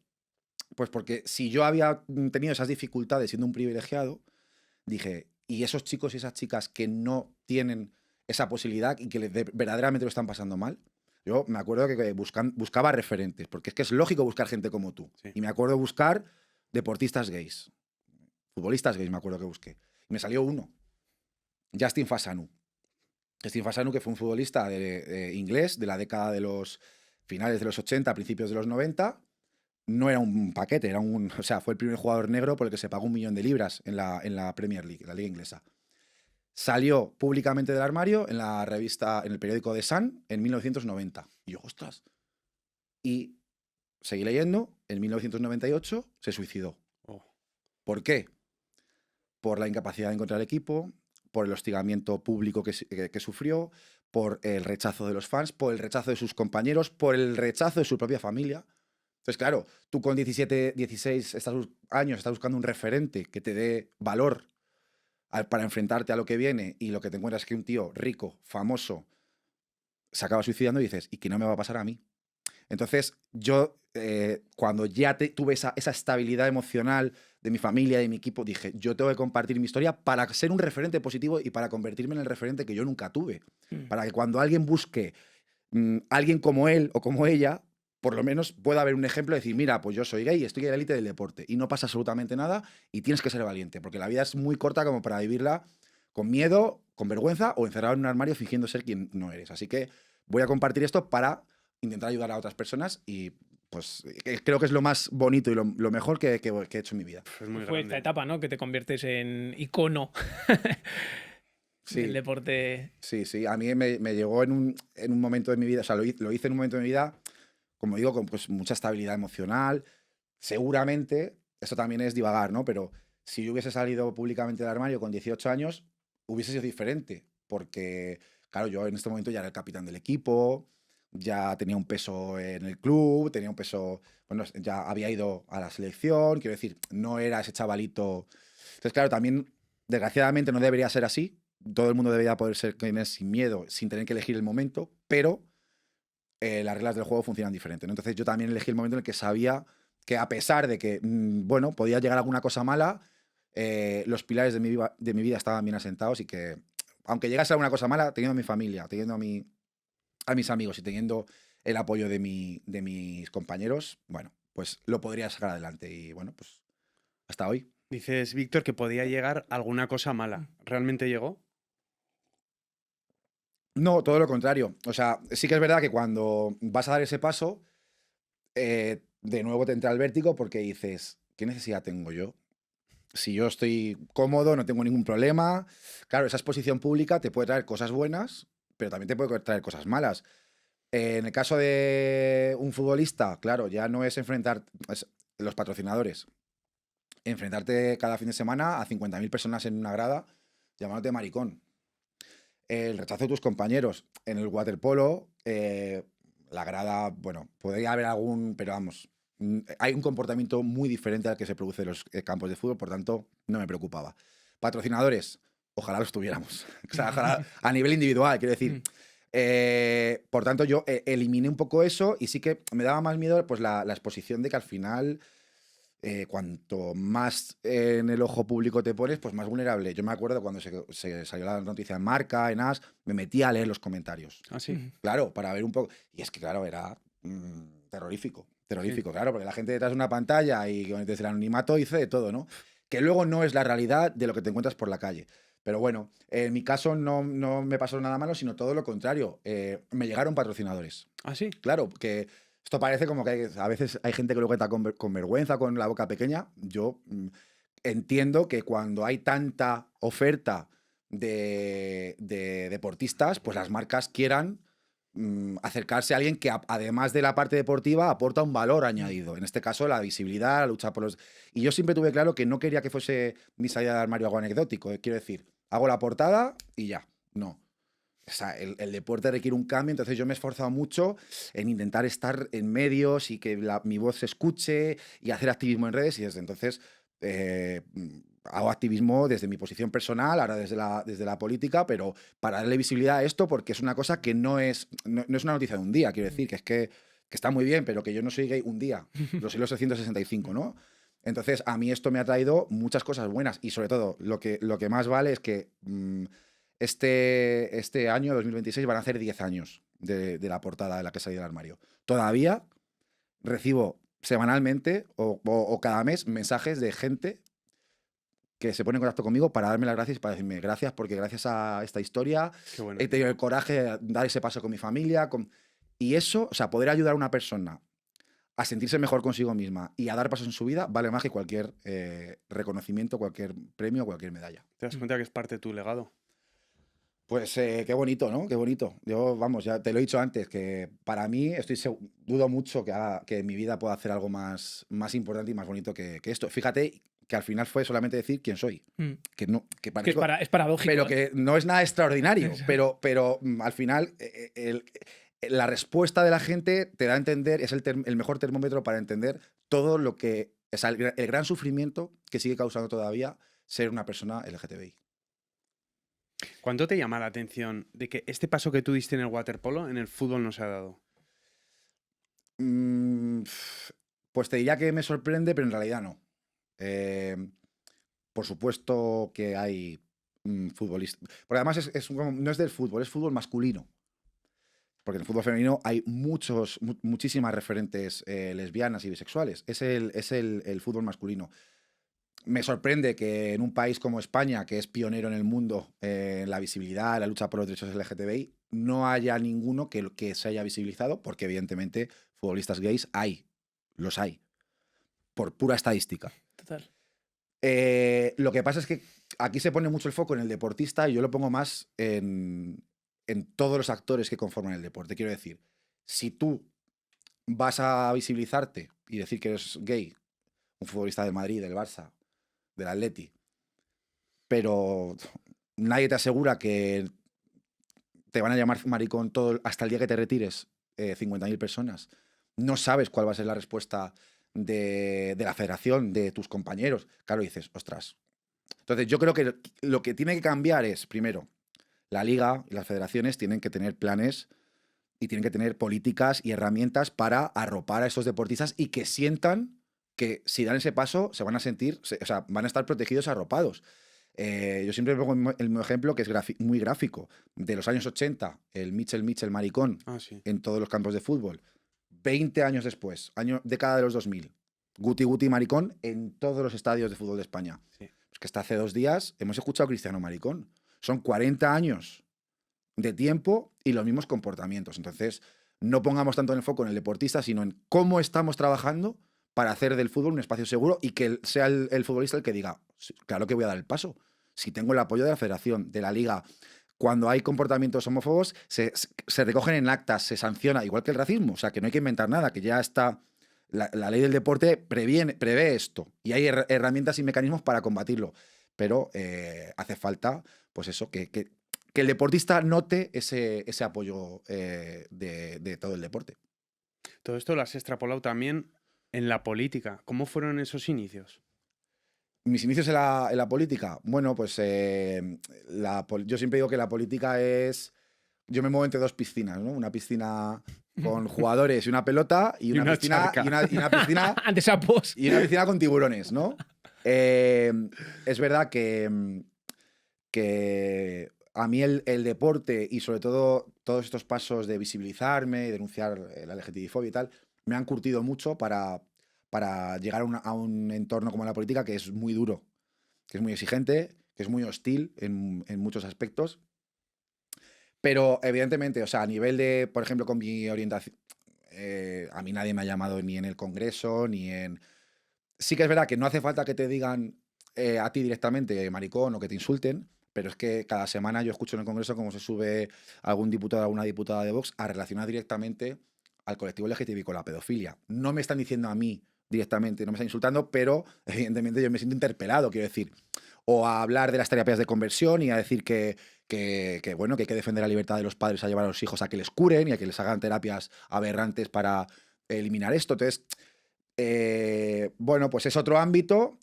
Pues porque si yo había tenido esas dificultades siendo un privilegiado, dije, y esos chicos y esas chicas que no tienen esa posibilidad y que verdaderamente lo están pasando mal, yo me acuerdo que buscaba referentes, porque es que es lógico buscar gente como tú. Sí. Y me acuerdo buscar deportistas gays, futbolistas gays, me acuerdo que busqué. Y me salió uno, Justin Fasanu. Justin Fasanu, que fue un futbolista inglés de la década de los finales de los 80, principios de los 90. No era un paquete, o sea, fue el primer jugador negro por el que se pagó 1 millón de libras en la Premier League, en la liga inglesa. Salió públicamente del armario en la revista, en el periódico The Sun, en 1990. Y yo, ostras. Y seguí leyendo, en 1998 se suicidó. Oh. ¿Por qué? Por la incapacidad de encontrar equipo, por el hostigamiento público que sufrió, por el rechazo de los fans, por el rechazo de sus compañeros, por el rechazo de su propia familia. Entonces, claro, tú con 17, 16 años estás buscando un referente que te dé valor para enfrentarte a lo que viene y lo que te encuentras es que un tío rico, famoso, se acaba suicidando y dices, ¿y qué no me va a pasar a mí? Entonces, yo, cuando ya tuve esa estabilidad emocional de mi familia, de mi equipo, dije, yo tengo que compartir mi historia para ser un referente positivo y para convertirme en el referente que yo nunca tuve. Para que cuando alguien busque alguien como él o como ella, por lo menos pueda haber un ejemplo de decir, mira, pues yo soy gay y estoy en la élite del deporte y no pasa absolutamente nada y tienes que ser valiente, porque la vida es muy corta como para vivirla con miedo, con vergüenza o encerrado en un armario fingiendo ser quien no eres. Así que voy a compartir esto para intentar ayudar a otras personas y pues creo que es lo más bonito y lo mejor que he hecho en mi vida. Es muy Fue esta grande. etapa, ¿no? Que te conviertes en icono Sí. del deporte. Sí, sí, a mí me llegó en un momento de mi vida, o sea, lo hice en un momento de mi vida, como digo, con pues, mucha estabilidad emocional. Seguramente, esto también es divagar, ¿no? Pero si yo hubiese salido públicamente del armario con 18 años, hubiese sido diferente, porque, claro, yo en este momento ya era el capitán del equipo, ya tenía un peso en el club, tenía un peso, bueno, ya había ido a la selección, quiero decir, no era ese chavalito. Entonces, claro, también, desgraciadamente, no debería ser así. Todo el mundo debería poder ser quien es sin miedo, sin tener que elegir el momento, pero las reglas del juego funcionan diferente, ¿no? Entonces yo también elegí el momento en el que sabía que a pesar de que, bueno, podía llegar alguna cosa mala, los pilares de mi vida estaban bien asentados y que, aunque llegase alguna cosa mala, teniendo a mi familia, teniendo a mis amigos y teniendo el apoyo de mis compañeros, bueno, pues lo podría sacar adelante y, bueno, pues hasta hoy. Dices, Víctor, que podía llegar alguna cosa mala. ¿Realmente llegó? No, todo lo contrario. O sea, sí que es verdad que cuando vas a dar ese paso, de nuevo te entra el vértigo porque dices, ¿qué necesidad tengo yo? Si yo estoy cómodo, no tengo ningún problema. Claro, esa exposición pública te puede traer cosas buenas, pero también te puede traer cosas malas. En el caso de un futbolista, claro, ya no es enfrentar los patrocinadores. Enfrentarte cada fin de semana a 50.000 personas en una grada llamándote maricón. El rechazo de tus compañeros. En el waterpolo, la grada, bueno, podría haber algún, pero vamos, hay un comportamiento muy diferente al que se produce en los campos de fútbol, por tanto, no me preocupaba. Patrocinadores, ojalá los tuviéramos. O sea, ojalá a nivel individual, quiero decir. Por tanto, yo eliminé un poco eso y sí que me daba más miedo pues, la exposición de que al final, cuanto más en el ojo público te pones, pues más vulnerable. Yo me acuerdo cuando se salió la noticia en Marca, en As, me metí a leer los comentarios. Ah, sí. Claro, para ver un poco. Y es que, claro, era terrorífico. Terrorífico, Sí. claro, porque la gente detrás de una pantalla y desde el anonimato dice de todo, ¿no? Que luego no es la realidad de lo que te encuentras por la calle. Pero bueno, en mi caso no me pasó nada malo, sino todo lo contrario. Me llegaron patrocinadores. Ah, sí. Claro, que esto parece como que a veces hay gente que lo cuenta con vergüenza, con la boca pequeña. Yo entiendo que cuando hay tanta oferta de deportistas, pues las marcas quieran acercarse a alguien que además de la parte deportiva aporta un valor añadido. En este caso, la visibilidad, la lucha por los... Y yo siempre tuve claro que no quería que fuese mi salida de armario algo anecdótico. Quiero decir, hago la portada y ya. No. O sea, el deporte requiere un cambio, entonces yo me he esforzado mucho en intentar estar en medios y que mi voz se escuche y hacer activismo en redes y desde entonces hago activismo desde mi posición personal, ahora desde la política, pero para darle visibilidad a esto porque es una cosa que no es una noticia de un día, quiero decir, que está muy bien, pero que yo no soy gay un día, lo soy los 365, ¿no? Entonces a mí esto me ha traído muchas cosas buenas y sobre todo lo que más vale es que... Este año, 2026, van a hacer 10 años de la portada de la que salí del armario. Todavía recibo semanalmente o cada mes mensajes de gente que se pone en contacto conmigo para darme las gracias y para decirme gracias porque gracias a esta historia Qué bueno. he tenido el coraje de dar ese paso con mi familia. Y eso, o sea, poder ayudar a una persona a sentirse mejor consigo misma y a dar pasos en su vida vale más que cualquier reconocimiento, cualquier premio, cualquier medalla. ¿Te das cuenta que es parte de tu legado? Pues qué bonito, ¿no? Qué bonito. Yo, vamos, ya te lo he dicho antes, que para mí dudo mucho que en mi vida pueda hacer algo más importante y más bonito que esto. Fíjate que al final fue solamente decir quién soy. Que no, que Que es paradójico. pero ¿eh? que no es nada extraordinario. pero al final la respuesta de la gente te da a entender, es el mejor termómetro para entender todo lo que es el gran sufrimiento que sigue causando todavía ser una persona LGTBI. ¿Cuánto te llama la atención de que este paso que tú diste en el waterpolo, en el fútbol no se ha dado? Pues te diría que me sorprende, pero en realidad no. Por supuesto que hay futbolistas. Porque además no es del fútbol, es fútbol masculino. Porque en el fútbol femenino hay muchísimas referentes lesbianas y bisexuales. Es el fútbol masculino. Me sorprende que en un país como España, que es pionero en el mundo en la visibilidad, en la lucha por los derechos LGTBI, no haya ninguno que se haya visibilizado, porque evidentemente futbolistas gays los hay, por pura estadística. Total. Lo que pasa es que aquí se pone mucho el foco en el deportista y yo lo pongo más en todos los actores que conforman el deporte. Quiero decir, si tú vas a visibilizarte y decir que eres gay, un futbolista del Madrid, del Barça, del Atleti, pero nadie te asegura que te van a llamar maricón hasta el día que te retires 50.000 personas. No sabes cuál va a ser la respuesta de la federación, de tus compañeros. Claro, dices, ostras. Entonces yo creo que lo que tiene que cambiar es, primero, la liga y las federaciones tienen que tener planes y tienen que tener políticas y herramientas para arropar a estos deportistas y que sientan que si dan ese paso se van a sentir, o sea, van a estar protegidos, arropados. Yo siempre pongo el mismo ejemplo que es muy gráfico. De los años 80, el Mitchell maricón Sí. en todos los campos de fútbol. 20 años después, década de los 2000, Guti maricón en todos los estadios de fútbol de España. Sí. Es que hasta hace 2 días hemos escuchado Cristiano maricón. Son 40 años de tiempo y los mismos comportamientos. Entonces, no pongamos tanto en el foco en el deportista, sino en cómo estamos trabajando para hacer del fútbol un espacio seguro y que sea el futbolista el que diga, "Sí, claro que voy a dar el paso. Si tengo el apoyo de la federación, de la liga, cuando hay comportamientos homófobos, se recogen en actas, se sanciona, igual que el racismo. O sea, que no hay que inventar nada, que ya está. La ley del deporte prevé esto y hay herramientas y mecanismos para combatirlo. Pero hace falta, pues eso, que el deportista note ese apoyo de todo el deporte. Todo esto lo has extrapolado también en la política. ¿Cómo fueron esos inicios? Mis inicios en la política, bueno, pues yo siempre digo que la política es... Yo me muevo entre 2 piscinas, ¿no? Una piscina con jugadores y una pelota y una piscina Ante sapos. y una piscina con tiburones, ¿no? Es verdad que a mí el deporte y sobre todo todos estos pasos de visibilizarme y denunciar la LGTBI-fobia y tal me han curtido mucho para llegar a un entorno como la política que es muy duro, que es muy exigente, que es muy hostil en muchos aspectos. Pero evidentemente, o sea, a nivel de, por ejemplo, con mi orientación, a mí nadie me ha llamado ni en el Congreso, ni en... Sí que es verdad que no hace falta que te digan a ti directamente maricón o que te insulten, pero es que cada semana yo escucho en el Congreso cómo se sube algún diputado o alguna diputada de Vox a relacionar directamente al colectivo LGTBI con la pedofilia. No me están diciendo a mí directamente, no me están insultando, pero evidentemente yo me siento interpelado, quiero decir. O a hablar de las terapias de conversión y a decir bueno, que hay que defender la libertad de los padres a llevar a los hijos a que les curen y a que les hagan terapias aberrantes para eliminar esto. Entonces, bueno, pues es otro ámbito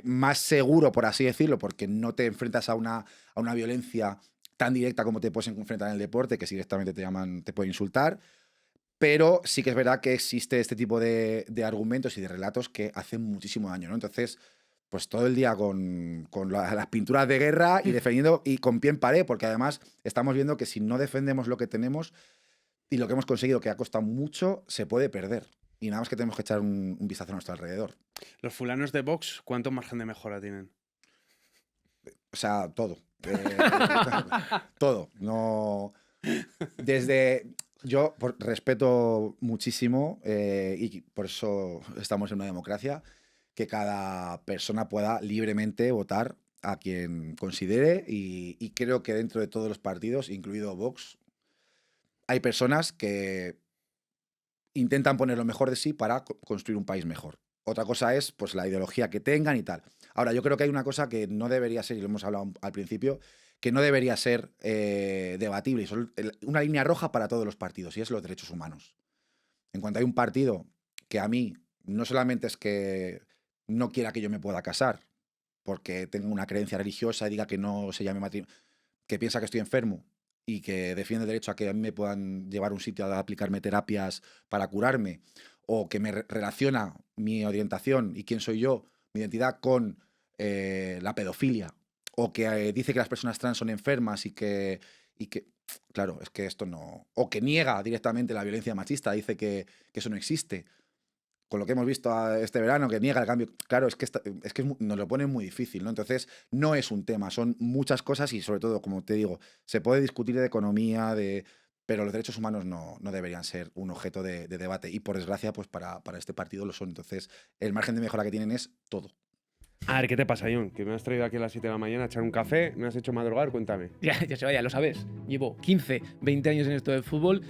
más seguro, por así decirlo, porque no te enfrentas a una violencia tan directa como te puedes enfrentar en el deporte, que si directamente te llaman, te pueden insultar. Pero sí que es verdad que existe este tipo de argumentos y de relatos que hacen muchísimo daño, ¿no? Entonces, pues todo el día con las pinturas de guerra y defendiendo y con pie en pared, porque además estamos viendo que si no defendemos lo que tenemos y lo que hemos conseguido, que ha costado mucho, se puede perder. Y nada más que tenemos que echar un vistazo a nuestro alrededor. Los fulanos de Vox, ¿cuánto margen de mejora tienen? O sea, todo. Todo. No. Yo respeto muchísimo y por eso estamos en una democracia, que cada persona pueda libremente votar a quien considere y creo que dentro de todos los partidos, incluido Vox, hay personas que intentan poner lo mejor de sí para construir un país mejor. Otra cosa es pues la ideología que tengan y tal. Ahora, yo creo que hay una cosa que no debería ser, y lo hemos hablado al principio, que no debería ser debatible, y son una línea roja para todos los partidos, y es los derechos humanos. En cuanto hay un partido que a mí no solamente es que no quiera que yo me pueda casar, porque tengo una creencia religiosa y diga que no se llame matrimonio, que piensa que estoy enfermo y que defiende el derecho a que a mí me puedan llevar a un sitio a aplicarme terapias para curarme, o que me relaciona mi orientación y quién soy yo, mi identidad, con la pedofilia, o que dice que las personas trans son enfermas y que, claro, es que esto no... O que niega directamente la violencia machista, dice que eso no existe. con lo que hemos visto este verano, que niega el cambio, claro, es que nos lo pone muy difícil, ¿no? Entonces, no es un tema, son muchas cosas y sobre todo, como te digo, se puede discutir de economía, pero los derechos humanos no deberían ser un objeto de debate y por desgracia, pues para este partido lo son. Entonces, el margen de mejora que tienen es todo. A ver, ¿qué te pasa, John? Que me has traído aquí a las 7 de la mañana a echar un café, me has hecho madrugar, cuéntame. Ya se vaya, lo sabes. Llevo 15, 20 años en esto del fútbol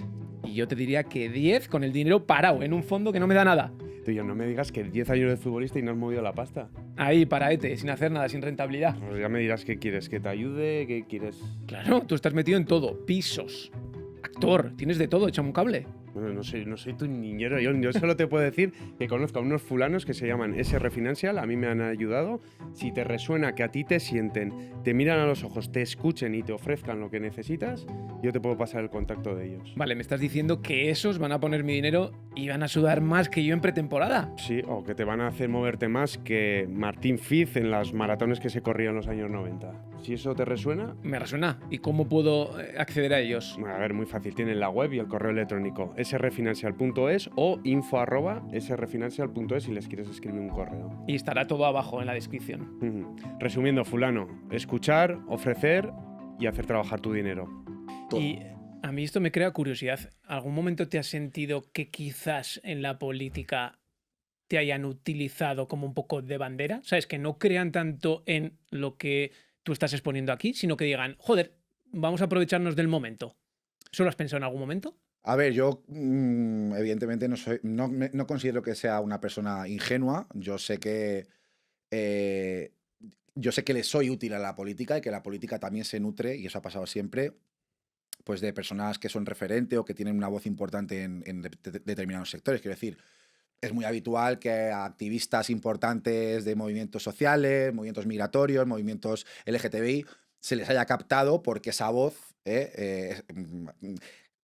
y yo te diría que 10 con el dinero parado en un fondo que no me da nada. Tú, John, no me digas que 10 años de futbolista y no has movido la pasta. Ahí, paraete, sin hacer nada, sin rentabilidad. Pues ya me dirás qué quieres, que te ayude, qué quieres... Claro, tú estás metido en todo. Pisos, actor, tienes de todo, échame un cable. Bueno, no soy tu niñero, John. Yo solo te puedo decir que conozco a unos fulanos que se llaman SR Financial, a mí me han ayudado. Si te resuena que a ti te sienten, te miran a los ojos, te escuchen y te ofrezcan lo que necesitas, yo te puedo pasar el contacto de ellos. Vale, me estás diciendo que esos van a poner mi dinero y van a sudar más que yo en pretemporada. Sí, o que te van a hacer moverte más que Martín Fiz en las maratones que se corrían en los años 90. Si eso te resuena... Me resuena. ¿Y cómo puedo acceder a ellos? Bueno, a ver, muy fácil. Tienen la web y el correo electrónico srfinancial.es o info@srfinancial.es si les quieres escribir un correo. Y estará todo abajo en la descripción. Resumiendo, fulano, escuchar, ofrecer y hacer trabajar tu dinero. Todo. Y a mí esto me crea curiosidad. ¿Algún momento te has sentido que quizás en la política te hayan utilizado como un poco de bandera? ¿Sabes? Que no crean tanto en lo que tú estás exponiendo aquí, sino que digan, joder, vamos a aprovecharnos del momento. ¿Eso lo has pensado en algún momento? A ver, yo evidentemente no considero que sea una persona ingenua. Yo sé que le soy útil a la política y que la política también se nutre, y eso ha pasado siempre, pues de personas que son referente o que tienen una voz importante en determinados sectores. Quiero decir, es muy habitual que a activistas importantes de movimientos sociales, movimientos migratorios, movimientos LGTBI, se les haya captado porque esa voz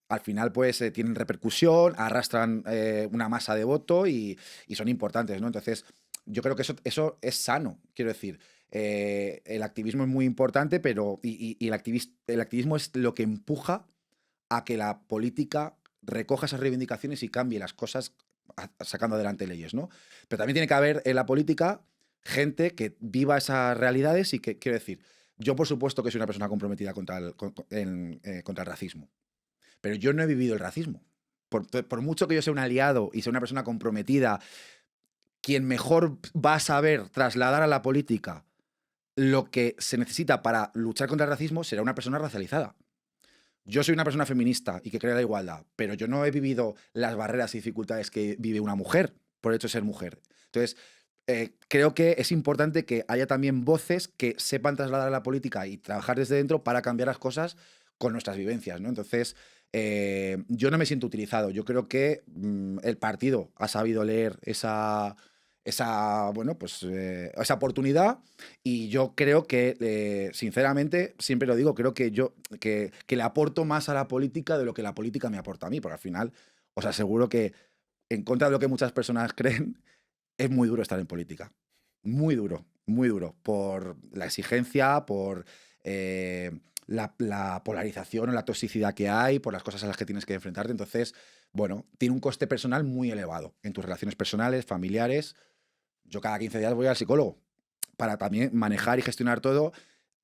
al final pues tienen repercusión, arrastran una masa de voto y son importantes, ¿no? Entonces, yo creo que eso es sano, quiero decir. El activismo es muy importante, pero el activismo es lo que empuja a que la política recoja esas reivindicaciones y cambie las cosas sacando adelante leyes, ¿no? Pero también tiene que haber en la política gente que viva esas realidades y que, quiero decir, yo por supuesto que soy una persona comprometida contra el racismo, pero yo no he vivido el racismo. Por mucho que yo sea un aliado y sea una persona comprometida, quien mejor va a saber trasladar a la política lo que se necesita para luchar contra el racismo será una persona racializada. Yo soy una persona feminista y que cree en la igualdad, pero yo no he vivido las barreras y dificultades que vive una mujer por el hecho de ser mujer. Entonces, creo que es importante que haya también voces que sepan trasladar a la política y trabajar desde dentro para cambiar las cosas con nuestras vivencias, ¿no? Entonces, yo no me siento utilizado. Yo creo que el partido ha sabido leer esa oportunidad, y yo creo que, sinceramente, siempre lo digo, creo que le aporto más a la política de lo que la política me aporta a mí, porque al final os aseguro que, en contra de lo que muchas personas creen, es muy duro estar en política. Muy duro, por la exigencia, por la polarización o la toxicidad que hay, por las cosas a las que tienes que enfrentarte. Entonces, bueno, tiene un coste personal muy elevado en tus relaciones personales, familiares. Yo cada 15 días voy al psicólogo para también manejar y gestionar todo.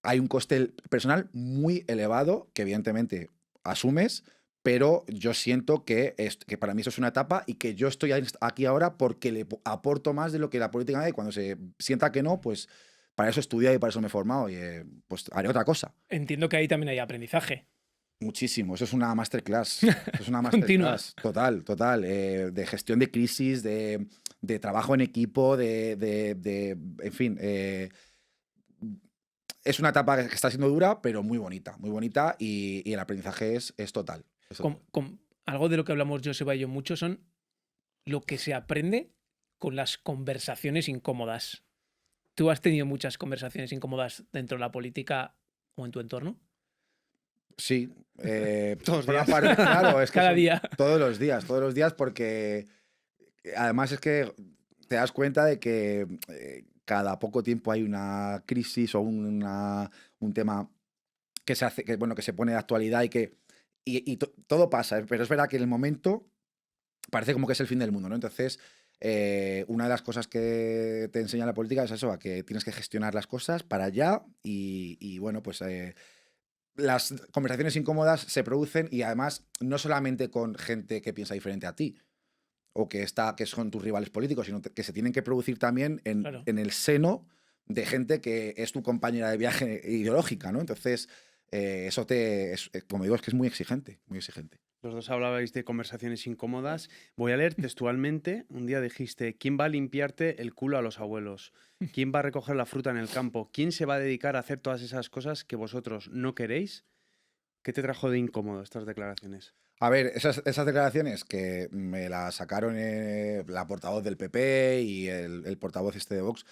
Hay un coste personal muy elevado que evidentemente asumes, pero yo siento que para mí eso es una etapa y que yo estoy aquí ahora porque le aporto más de lo que la política me da, y cuando se sienta que no, pues para eso he estudiado y para eso me he formado y pues haré otra cosa. Entiendo que ahí también hay aprendizaje. Muchísimo, eso es una masterclass. Eso es una masterclass. Total. De gestión de crisis, de trabajo en equipo, en fin. Es una etapa que está siendo dura, pero muy bonita, y el aprendizaje es total. Algo de lo que hablamos Joseba y yo mucho son lo que se aprende con las conversaciones incómodas. ¿Tú has tenido muchas conversaciones incómodas dentro de la política o en tu entorno? Sí. Todos los días. Claro, es que Cada día. Todos los días, porque además es que te das cuenta de que cada poco tiempo hay una crisis o un tema que se hace, que se pone de actualidad y todo pasa, pero es verdad que en el momento parece como que es el fin del mundo, ¿no? Entonces una de las cosas que te enseña la política es eso, a que tienes que gestionar las cosas para allá y bueno, pues las conversaciones incómodas se producen y además no solamente con gente que piensa diferente a ti o que son tus rivales políticos, sino que se tienen que producir también Claro. en el seno de gente que es tu compañera de viaje ideológica, ¿no? Entonces, como digo, es que es muy exigente, muy exigente. Los dos hablabais de conversaciones incómodas. Voy a leer textualmente. Un día dijiste, ¿quién va a limpiarte el culo a los abuelos? ¿Quién va a recoger la fruta en el campo? ¿Quién se va a dedicar a hacer todas esas cosas que vosotros no queréis? ¿Qué te trajo de incómodo estas declaraciones? A ver, esas declaraciones que me las sacaron la portavoz del PP y el portavoz de Vox,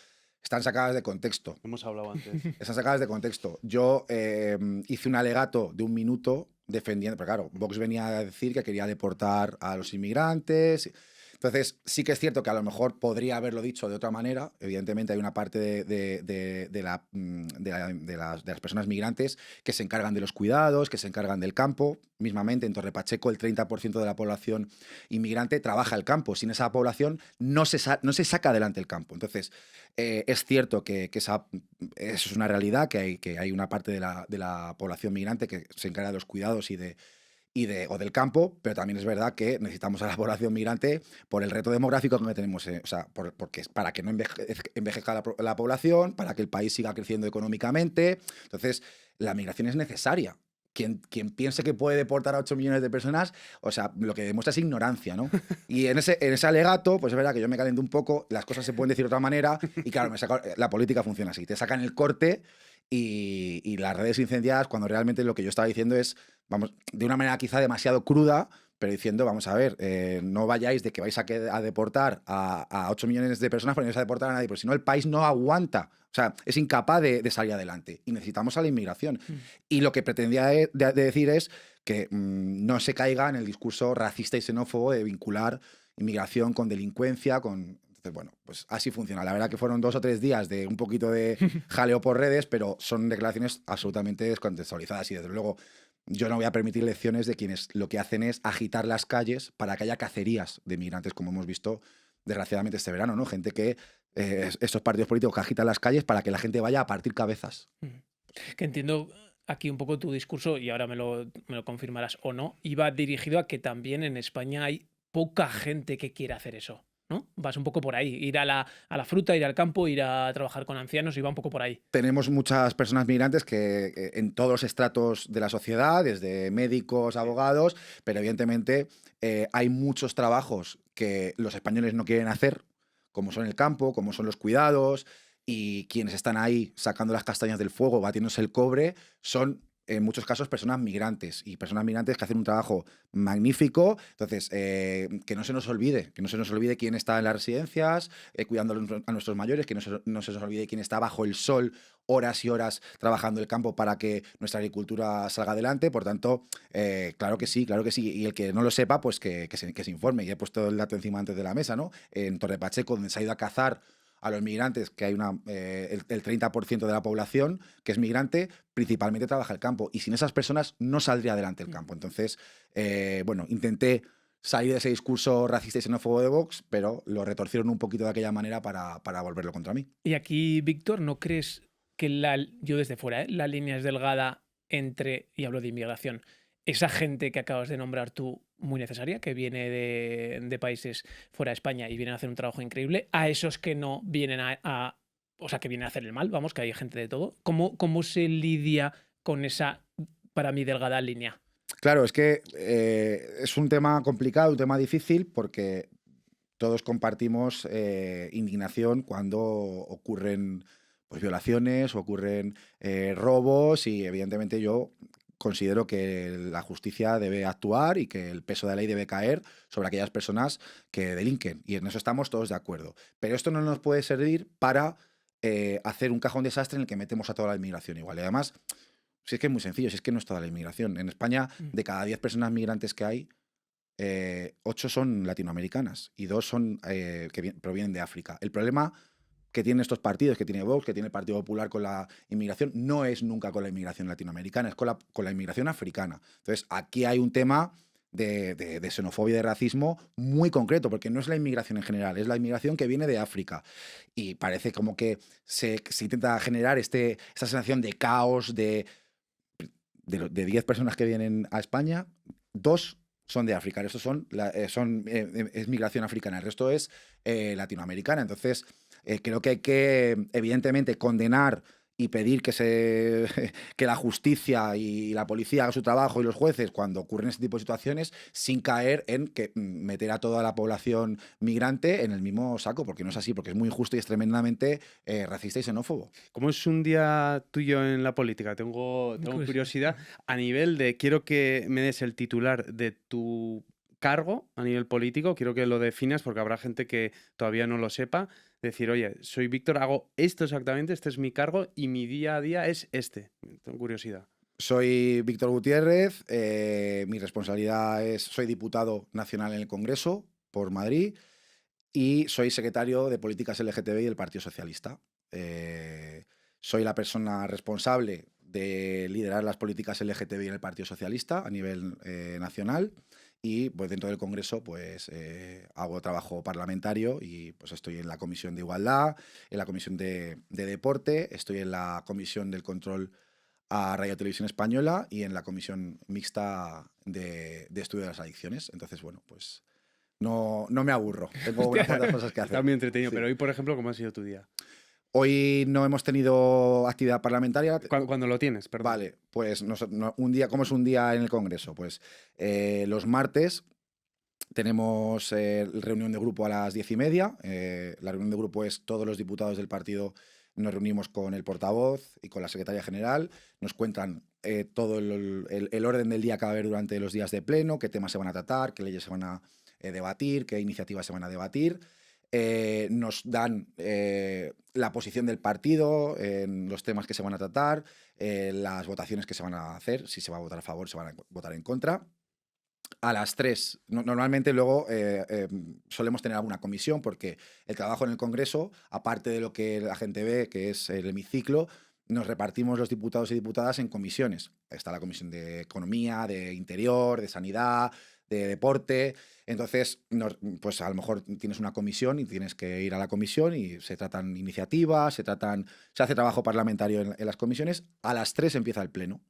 están sacadas de contexto. Hemos hablado antes. Están sacadas de contexto. Yo hice un alegato de 1 minuto defendiendo, pero claro, Vox venía a decir que quería deportar a los inmigrantes. Entonces, sí que es cierto que a lo mejor podría haberlo dicho de otra manera. Evidentemente hay una parte de las personas migrantes que se encargan de los cuidados, que se encargan del campo. Mismamente, en Torre Pacheco, el 30% de la población inmigrante trabaja el campo. Sin esa población no se saca adelante el campo. Entonces, es cierto que eso es una realidad, que hay una parte de la población migrante que se encarga de los cuidados o del campo, pero también es verdad que necesitamos a la población migrante por el reto demográfico que tenemos, o sea, porque para que no envejezca la población, para que el país siga creciendo económicamente. Entonces, la migración es necesaria. Quien piense que puede deportar a 8 millones de personas, o sea, lo que demuestra es ignorancia, ¿no? Y en ese alegato, pues es verdad que yo me calento un poco, las cosas se pueden decir de otra manera, y claro, la política funciona así, te sacan el corte y las redes incendiadas, cuando realmente lo que yo estaba diciendo es, vamos, de una manera quizá demasiado cruda, pero diciendo, vamos a ver, no vayáis de que vais a deportar a 8 millones de personas, pero no vais a deportar a nadie, porque si no el país no aguanta, o sea, es incapaz de salir adelante y necesitamos a la inmigración. Y lo que pretendía de decir es que no se caiga en el discurso racista y xenófobo de vincular inmigración con delincuencia, Entonces, bueno, pues así funciona. La verdad que fueron 2 o 3 días de un poquito de jaleo por redes, pero son declaraciones absolutamente descontextualizadas y desde luego yo no voy a permitir lecciones de quienes lo que hacen es agitar las calles para que haya cacerías de migrantes, como hemos visto desgraciadamente este verano, ¿no? Gente que, estos partidos políticos que agitan las calles para que la gente vaya a partir cabezas. Que entiendo aquí un poco tu discurso, y ahora me lo confirmarás o no, iba dirigido a que también en España hay poca gente que quiera hacer eso, ¿no? Vas un poco por ahí, ir a la fruta, ir al campo, ir a trabajar con ancianos, y va un poco por ahí. Tenemos muchas personas migrantes que en todos los estratos de la sociedad, desde médicos, abogados, pero evidentemente hay muchos trabajos que los españoles no quieren hacer, como son el campo, como son los cuidados, y quienes están ahí sacando las castañas del fuego, batiéndose el cobre, son en muchos casos personas migrantes y personas migrantes que hacen un trabajo magnífico. Entonces, que no se nos olvide quién está en las residencias, cuidando a nuestros mayores, que no se nos olvide quién está bajo el sol horas y horas trabajando el campo para que nuestra agricultura salga adelante. Por tanto, claro que sí. Y el que no lo sepa, pues que se informe. Y he puesto el dato encima antes de la mesa, ¿no? En Torre Pacheco, donde se ha ido a cazar a los migrantes, que hay el 30% de la población que es migrante, principalmente trabaja el campo. Y sin esas personas no saldría adelante el campo. Entonces, bueno, intenté salir de ese discurso racista y xenófobo de Vox, pero lo retorcieron un poquito de aquella manera para volverlo contra mí. Y aquí, Víctor, ¿no crees que yo desde fuera, la línea es delgada entre, y hablo de inmigración, esa gente que acabas de nombrar tú, muy necesaria, que viene de países fuera de España y vienen a hacer un trabajo increíble, a esos que no vienen o sea, que vienen a hacer el mal, vamos, que hay gente de todo? ¿Cómo se lidia con esa, para mí, delgada línea? Claro, es que es un tema complicado, un tema difícil, porque todos compartimos indignación cuando ocurren pues, violaciones, ocurren robos y evidentemente yo considero que la justicia debe actuar y que el peso de la ley debe caer sobre aquellas personas que delinquen. Y en eso estamos todos de acuerdo. Pero esto no nos puede servir para hacer un cajón desastre en el que metemos a toda la inmigración igual. Y además, si es que es muy sencillo, si es que no es toda la inmigración. En España, de cada 10 personas migrantes que hay, 8 son latinoamericanas y 2 son que provienen de África. El problema que tienen estos partidos, que tiene Vox, que tiene el Partido Popular con la inmigración, no es nunca con la inmigración latinoamericana, es con la inmigración africana. Entonces, aquí hay un tema de xenofobia y de racismo muy concreto, porque no es la inmigración en general, es la inmigración que viene de África. Y parece como que se intenta generar esta sensación de caos, de 10 personas que vienen a España, 2 son de África, estos es migración africana, el resto es latinoamericana. Entonces, creo que hay que, evidentemente, condenar y pedir que la justicia y la policía haga su trabajo y los jueces cuando ocurren este tipo de situaciones, sin caer en meter a toda la población migrante en el mismo saco, porque no es así, porque es muy injusto y es tremendamente racista y xenófobo. ¿Cómo es un día tuyo en la política? Tengo curiosidad a nivel de, quiero que me des el titular de tu cargo a nivel político, quiero que lo definas porque habrá gente que todavía no lo sepa. Decir, oye, soy Víctor, hago esto exactamente, este es mi cargo y mi día a día es este. Tengo curiosidad. Soy Víctor Gutiérrez, mi responsabilidad es, soy diputado nacional en el Congreso por Madrid y soy secretario de Políticas LGTBI del Partido Socialista. Soy la persona responsable de liderar las políticas LGTBI en el Partido Socialista a nivel nacional. Y pues dentro del Congreso pues hago trabajo parlamentario y pues estoy en la Comisión de Igualdad, en la Comisión de Deporte, estoy en la Comisión del Control a Radio Televisión Española y en la Comisión Mixta de Estudio de las Adicciones. Entonces, bueno, pues no me aburro. Tengo unas cuantas cosas que hacer. Está muy entretenido, Sí. pero hoy, por ejemplo, ¿cómo ha sido tu día? Hoy no hemos tenido actividad parlamentaria. Cuando lo tienes, perdón. Vale, pues un día, ¿cómo es un día en el Congreso? Pues los martes tenemos reunión de grupo a las 10:30. La reunión de grupo es todos los diputados del partido, nos reunimos con el portavoz y con la secretaria general, nos cuentan todo el orden del día que va a haber durante los días de pleno, qué temas se van a tratar, qué leyes se van a debatir, qué iniciativas se van a debatir. Nos dan la posición del partido en los temas que se van a tratar, las votaciones que se van a hacer, si se va a votar a favor, se van a votar en contra. A las 3, normalmente luego solemos tener alguna comisión, porque el trabajo en el Congreso, aparte de lo que la gente ve, que es el hemiciclo, nos repartimos los diputados y diputadas en comisiones. Está la comisión de Economía, de Interior, de Sanidad, de Deporte. Entonces, pues a lo mejor tienes una comisión y tienes que ir a la comisión y se tratan iniciativas, se hace trabajo parlamentario en las comisiones. A las 3 empieza el pleno.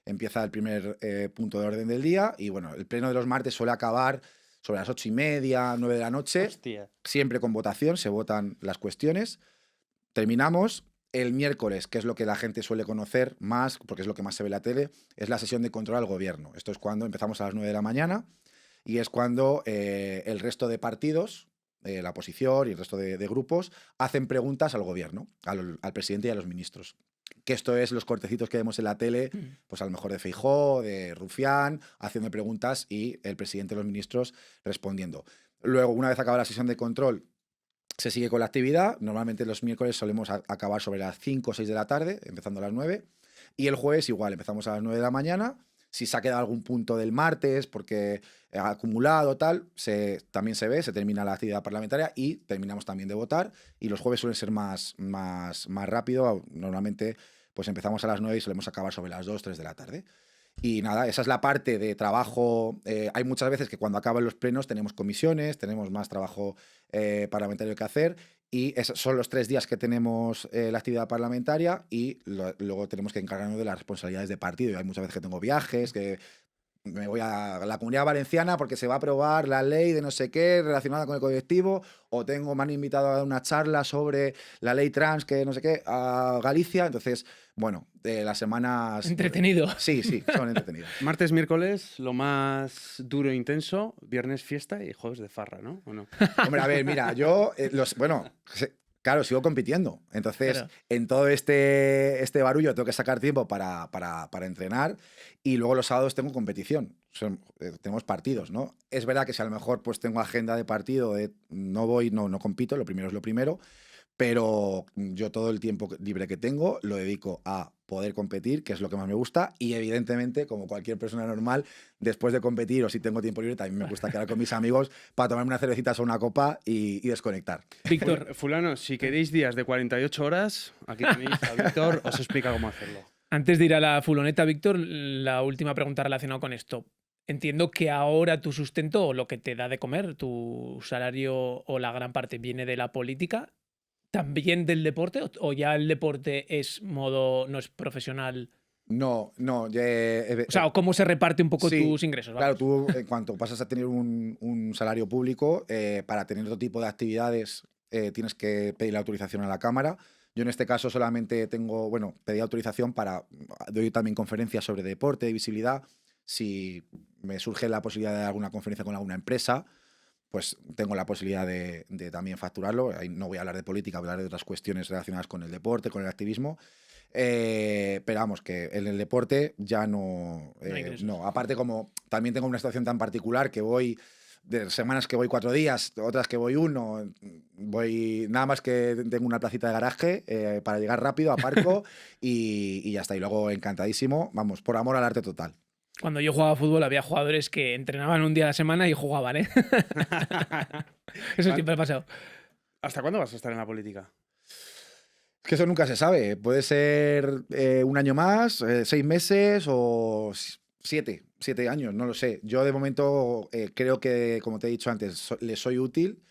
Empieza el primer punto de orden del día y bueno, el pleno de los martes suele acabar sobre las 8:30, 9 de la noche. Hostia. Siempre con votación, se votan las cuestiones. Terminamos. El miércoles, que es lo que la gente suele conocer más, porque es lo que más se ve en la tele, es la sesión de control al gobierno. Esto es cuando empezamos a las 9 de la mañana y es cuando el resto de partidos, la oposición y el resto de grupos, hacen preguntas al gobierno, al presidente y a los ministros. Que esto es los cortecitos que vemos en la tele, pues a lo mejor de Feijóo, de Rufián, haciendo preguntas y el presidente y los ministros respondiendo. Luego, una vez acaba la sesión de control, se sigue con la actividad. Normalmente los miércoles solemos acabar sobre las 5 o 6 de la tarde, empezando a las 9. Y el jueves igual, empezamos a las 9 de la mañana. Si se ha quedado algún punto del martes porque ha acumulado tal, también se ve, se termina la actividad parlamentaria y terminamos también de votar. Y los jueves suelen ser más rápido. Normalmente pues empezamos a las 9 y solemos acabar sobre las 2, 3 de la tarde. Y nada, esa es la parte de trabajo. Hay muchas veces que cuando acaban los plenos tenemos comisiones, tenemos más trabajo parlamentario que hacer y esos son los 3 días que tenemos la actividad parlamentaria y luego tenemos que encargarnos de las responsabilidades de partido. Y hay muchas veces que tengo viajes, que me voy a la Comunidad Valenciana porque se va a aprobar la ley de no sé qué relacionada con el colectivo, o me han invitado a dar una charla sobre la ley trans, que no sé qué, a Galicia. Entonces, bueno, las semanas... Entretenido. Sí, son entretenidas. Martes, miércoles, lo más duro e intenso, viernes fiesta y jueves de farra, ¿no? ¿O no? Hombre, a ver, mira, yo, claro, sigo compitiendo. Entonces, Claro. en todo este barullo tengo que sacar tiempo para entrenar y luego los sábados tengo competición. Tenemos partidos, ¿no? Es verdad que si a lo mejor pues tengo agenda de partido, no compito, lo primero es lo primero, pero yo todo el tiempo libre que tengo lo dedico a poder competir, que es lo que más me gusta, y evidentemente, como cualquier persona normal, después de competir o si tengo tiempo libre, también me gusta quedar con mis amigos para tomarme una cervecita o una copa y desconectar. Víctor, Fulano, si queréis días de 48 horas, aquí tenéis a Víctor, os explica cómo hacerlo. antes de ir a la fuloneta, Víctor, la última pregunta relacionada con esto. entiendo que ahora tu sustento o lo que te da de comer, tu salario o la gran parte viene de la política, ¿también del deporte? ¿O ya el deporte es modo, no es profesional? No, no. O sea, ¿cómo se reparte un poco Sí, tus ingresos? Claro, Vamos. tú en cuanto pasas a tener un salario público, para tener otro tipo de actividades tienes que pedir la autorización a la Cámara. Yo en este caso solamente pedí autorización doy también conferencias sobre deporte, de visibilidad. Si me surge la posibilidad de dar alguna conferencia con alguna empresa, pues tengo la posibilidad de también facturarlo. Ahí no voy a hablar de política, voy a hablar de otras cuestiones relacionadas con el deporte, con el activismo. Pero vamos, que en el deporte ya no. No, aparte, como también tengo una situación tan particular que voy de semanas que voy 4 días, otras que voy 1, voy nada más que tengo una placita de garaje para llegar rápido, aparco y ya está. Y luego encantadísimo, vamos, por amor al arte total. Cuando yo jugaba a fútbol había jugadores que entrenaban un día a la semana y jugaban, ¿eh? Eso siempre ha pasado. ¿Hasta cuándo vas a estar en la política? Es que eso nunca se sabe. Puede ser 1 año más, 6 meses o 7 años, no lo sé. Yo de momento creo que, como te he dicho antes, le soy útil,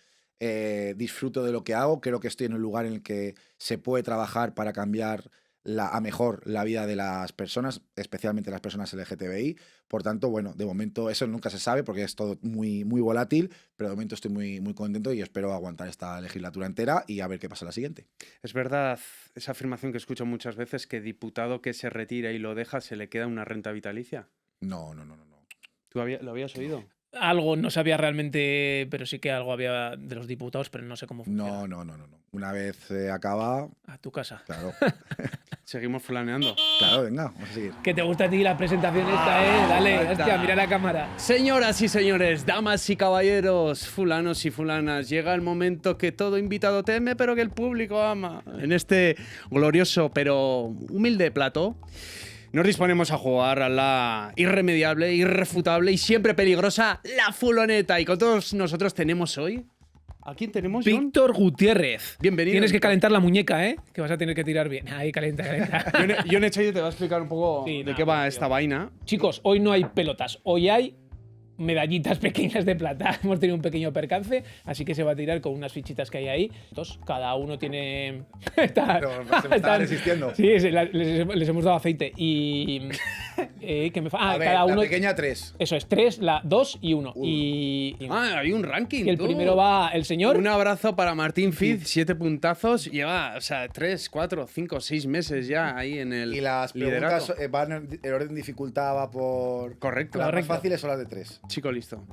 disfruto de lo que hago, creo que estoy en un lugar en el que se puede trabajar para cambiar a mejor la vida de las personas, especialmente las personas LGTBI. Por tanto, bueno, de momento eso nunca se sabe porque es todo muy, muy volátil, pero de momento estoy muy, muy contento y espero aguantar esta legislatura entera y a ver qué pasa la siguiente. Es verdad esa afirmación que escucho muchas veces, que diputado que se retira y lo deja se le queda una renta vitalicia. No. ¿Tú lo habías oído? Algo no sabía realmente, pero sí que algo había de los diputados, pero no sé cómo funciona. No. Una vez acaba, A tu casa. claro. Seguimos fulaneando. Claro, venga, vamos a seguir. Que te gusta a ti la presentación esta, ¿eh? Dale, ahí está. hostia, mira la cámara. Señoras y señores, damas y caballeros, fulanos y fulanas, llega el momento que todo invitado teme, pero que el público ama. En este glorioso pero humilde plato, nos disponemos a jugar a la irremediable, irrefutable y siempre peligrosa, la fuloneta. Y con todos nosotros tenemos hoy... ¿A quién tenemos, John? Víctor Gutiérrez. Bienvenido, Tienes que Víctor. calentar la muñeca, ¿eh? Que vas a tener que tirar bien. Ahí, calienta. John Echeide te va a explicar un poco Sí, de nada, qué va tío. esta vaina. Chicos, hoy no hay pelotas. Hoy hay medallitas pequeñas de plata. Hemos tenido un pequeño percance, así que se va a tirar con unas fichitas que hay ahí. Entonces, cada uno tiene... Pero se me estaba resistiendo. Sí, les hemos dado aceite. Y... ¿qué me A ver, cada uno... la pequeña 3. Eso es 3, 2 y 1. Y Hay un ranking. el tú. primero va el señor. Un abrazo para Martín Fiz, 7 puntazos. Lleva, 3, 4, 5, 6 meses ya ahí en el Y las liderato. preguntas van en orden de dificultad, va por... Correcto. Las más Correcto. fáciles son las de 3. Chico listo.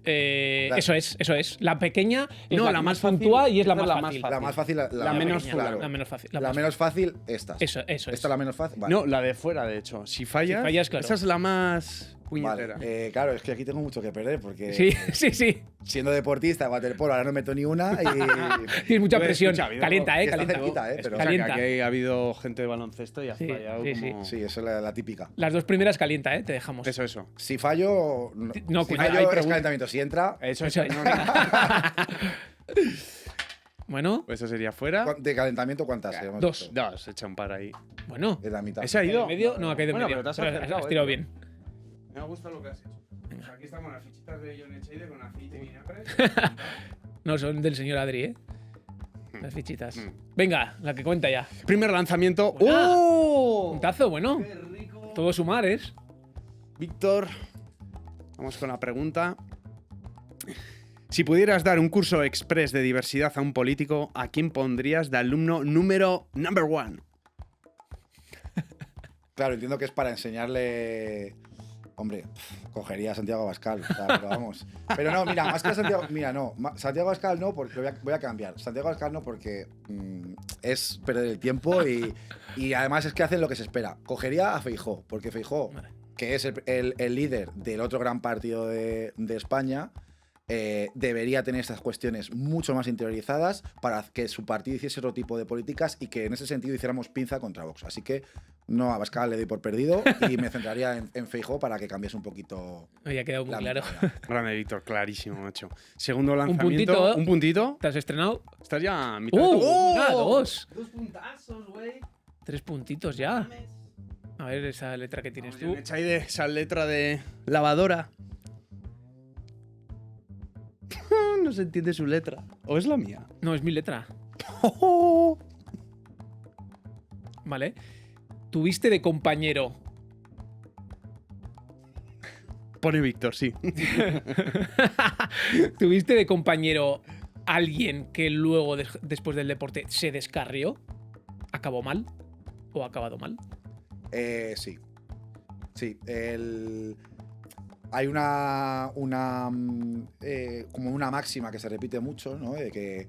Eso es. La pequeña es No, la, la más más fácil, puntúa y es la esa más es la fácil. más La más fácil, La menos pequeña, fulano. La menos fácil. La más menos fácil, estas. Eso es. ¿Esta es la menos fácil? Vale. No, la de fuera, de hecho. Si fallas, Si fallas, claro. esa es la más Vale. puñetera. Claro, es que aquí tengo mucho que perder porque Sí. siendo deportista, waterpolo, ahora no meto ni una y... Tienes mucha Pues, presión. escucha, ha habido- Calienta, que está calienta. cerquita, pero... Escucha, Calienta. que aquí ha habido gente de baloncesto y ha Sí, fallado sí, como... Sí, eso es la típica. Las 2 primeras calienta, te dejamos. Eso. Si fallo, No, si cuidado, fallo hay es pregunta. calentamiento. Si entra, Eso Eso- no, Bueno, Eso sería fuera. de calentamiento, ¿cuántas? Hemos 2. dicho. Dos, echa un par ahí. Bueno. Es la mitad. Ese ha ido. ¿De medio? No, ha caído en Bueno, medio. pero te has Pero acercado, has tirado tío. bien. Me gusta lo que has hecho. Pues aquí estamos las fichitas de John Echeide con aceite y vinagre. No, son del señor Adri, ¿eh? Las fichitas. Mm. Venga, la que cuenta ya. Primer lanzamiento. Buena. ¡Oh! Puntazo, bueno. ¡Qué rico! Todo sumar, ¿es? Víctor, vamos con la pregunta. Si pudieras dar un curso express de diversidad a un político, ¿a quién pondrías de alumno number 1? Claro, entiendo que es para enseñarle... Hombre, cogería a Santiago Abascal, o sea, pero vamos. Pero no, mira, más que a Santiago... Mira, no, Santiago Abascal no, porque voy a cambiar. Santiago Abascal no porque es perder el tiempo y además es que hacen lo que se espera. Cogería a Feijóo, porque Feijóo, Vale. que es el líder del otro gran partido de España, debería tener estas cuestiones mucho más interiorizadas para que su partido hiciese otro tipo de políticas y que en ese sentido hiciéramos pinza contra Vox. Así que no, a Abascal le doy por perdido y me centraría en Feijóo para que cambiese un poquito. Oye, ha quedado muy la claro. mentalidad. Grande, Víctor, clarísimo, macho. Segundo puntito, lanzamiento. ¿eh? Un puntito. ¿Te has estrenado? Estás ya a mitad de todo. ¡Ah, 2! 2 puntazos, güey. 3 puntitos ya. A ver esa letra que tienes tú. Me echa ahí de esa letra de lavadora. No se entiende su letra. ¿O es la mía? No, es mi letra. Vale. ¿Tuviste de compañero? Pone Víctor, sí. ¿Tuviste de compañero alguien que luego, después del deporte, se descarrió? ¿Acabó mal? ¿O ha acabado mal? Sí. Sí. Hay como una máxima que se repite mucho, ¿no? De que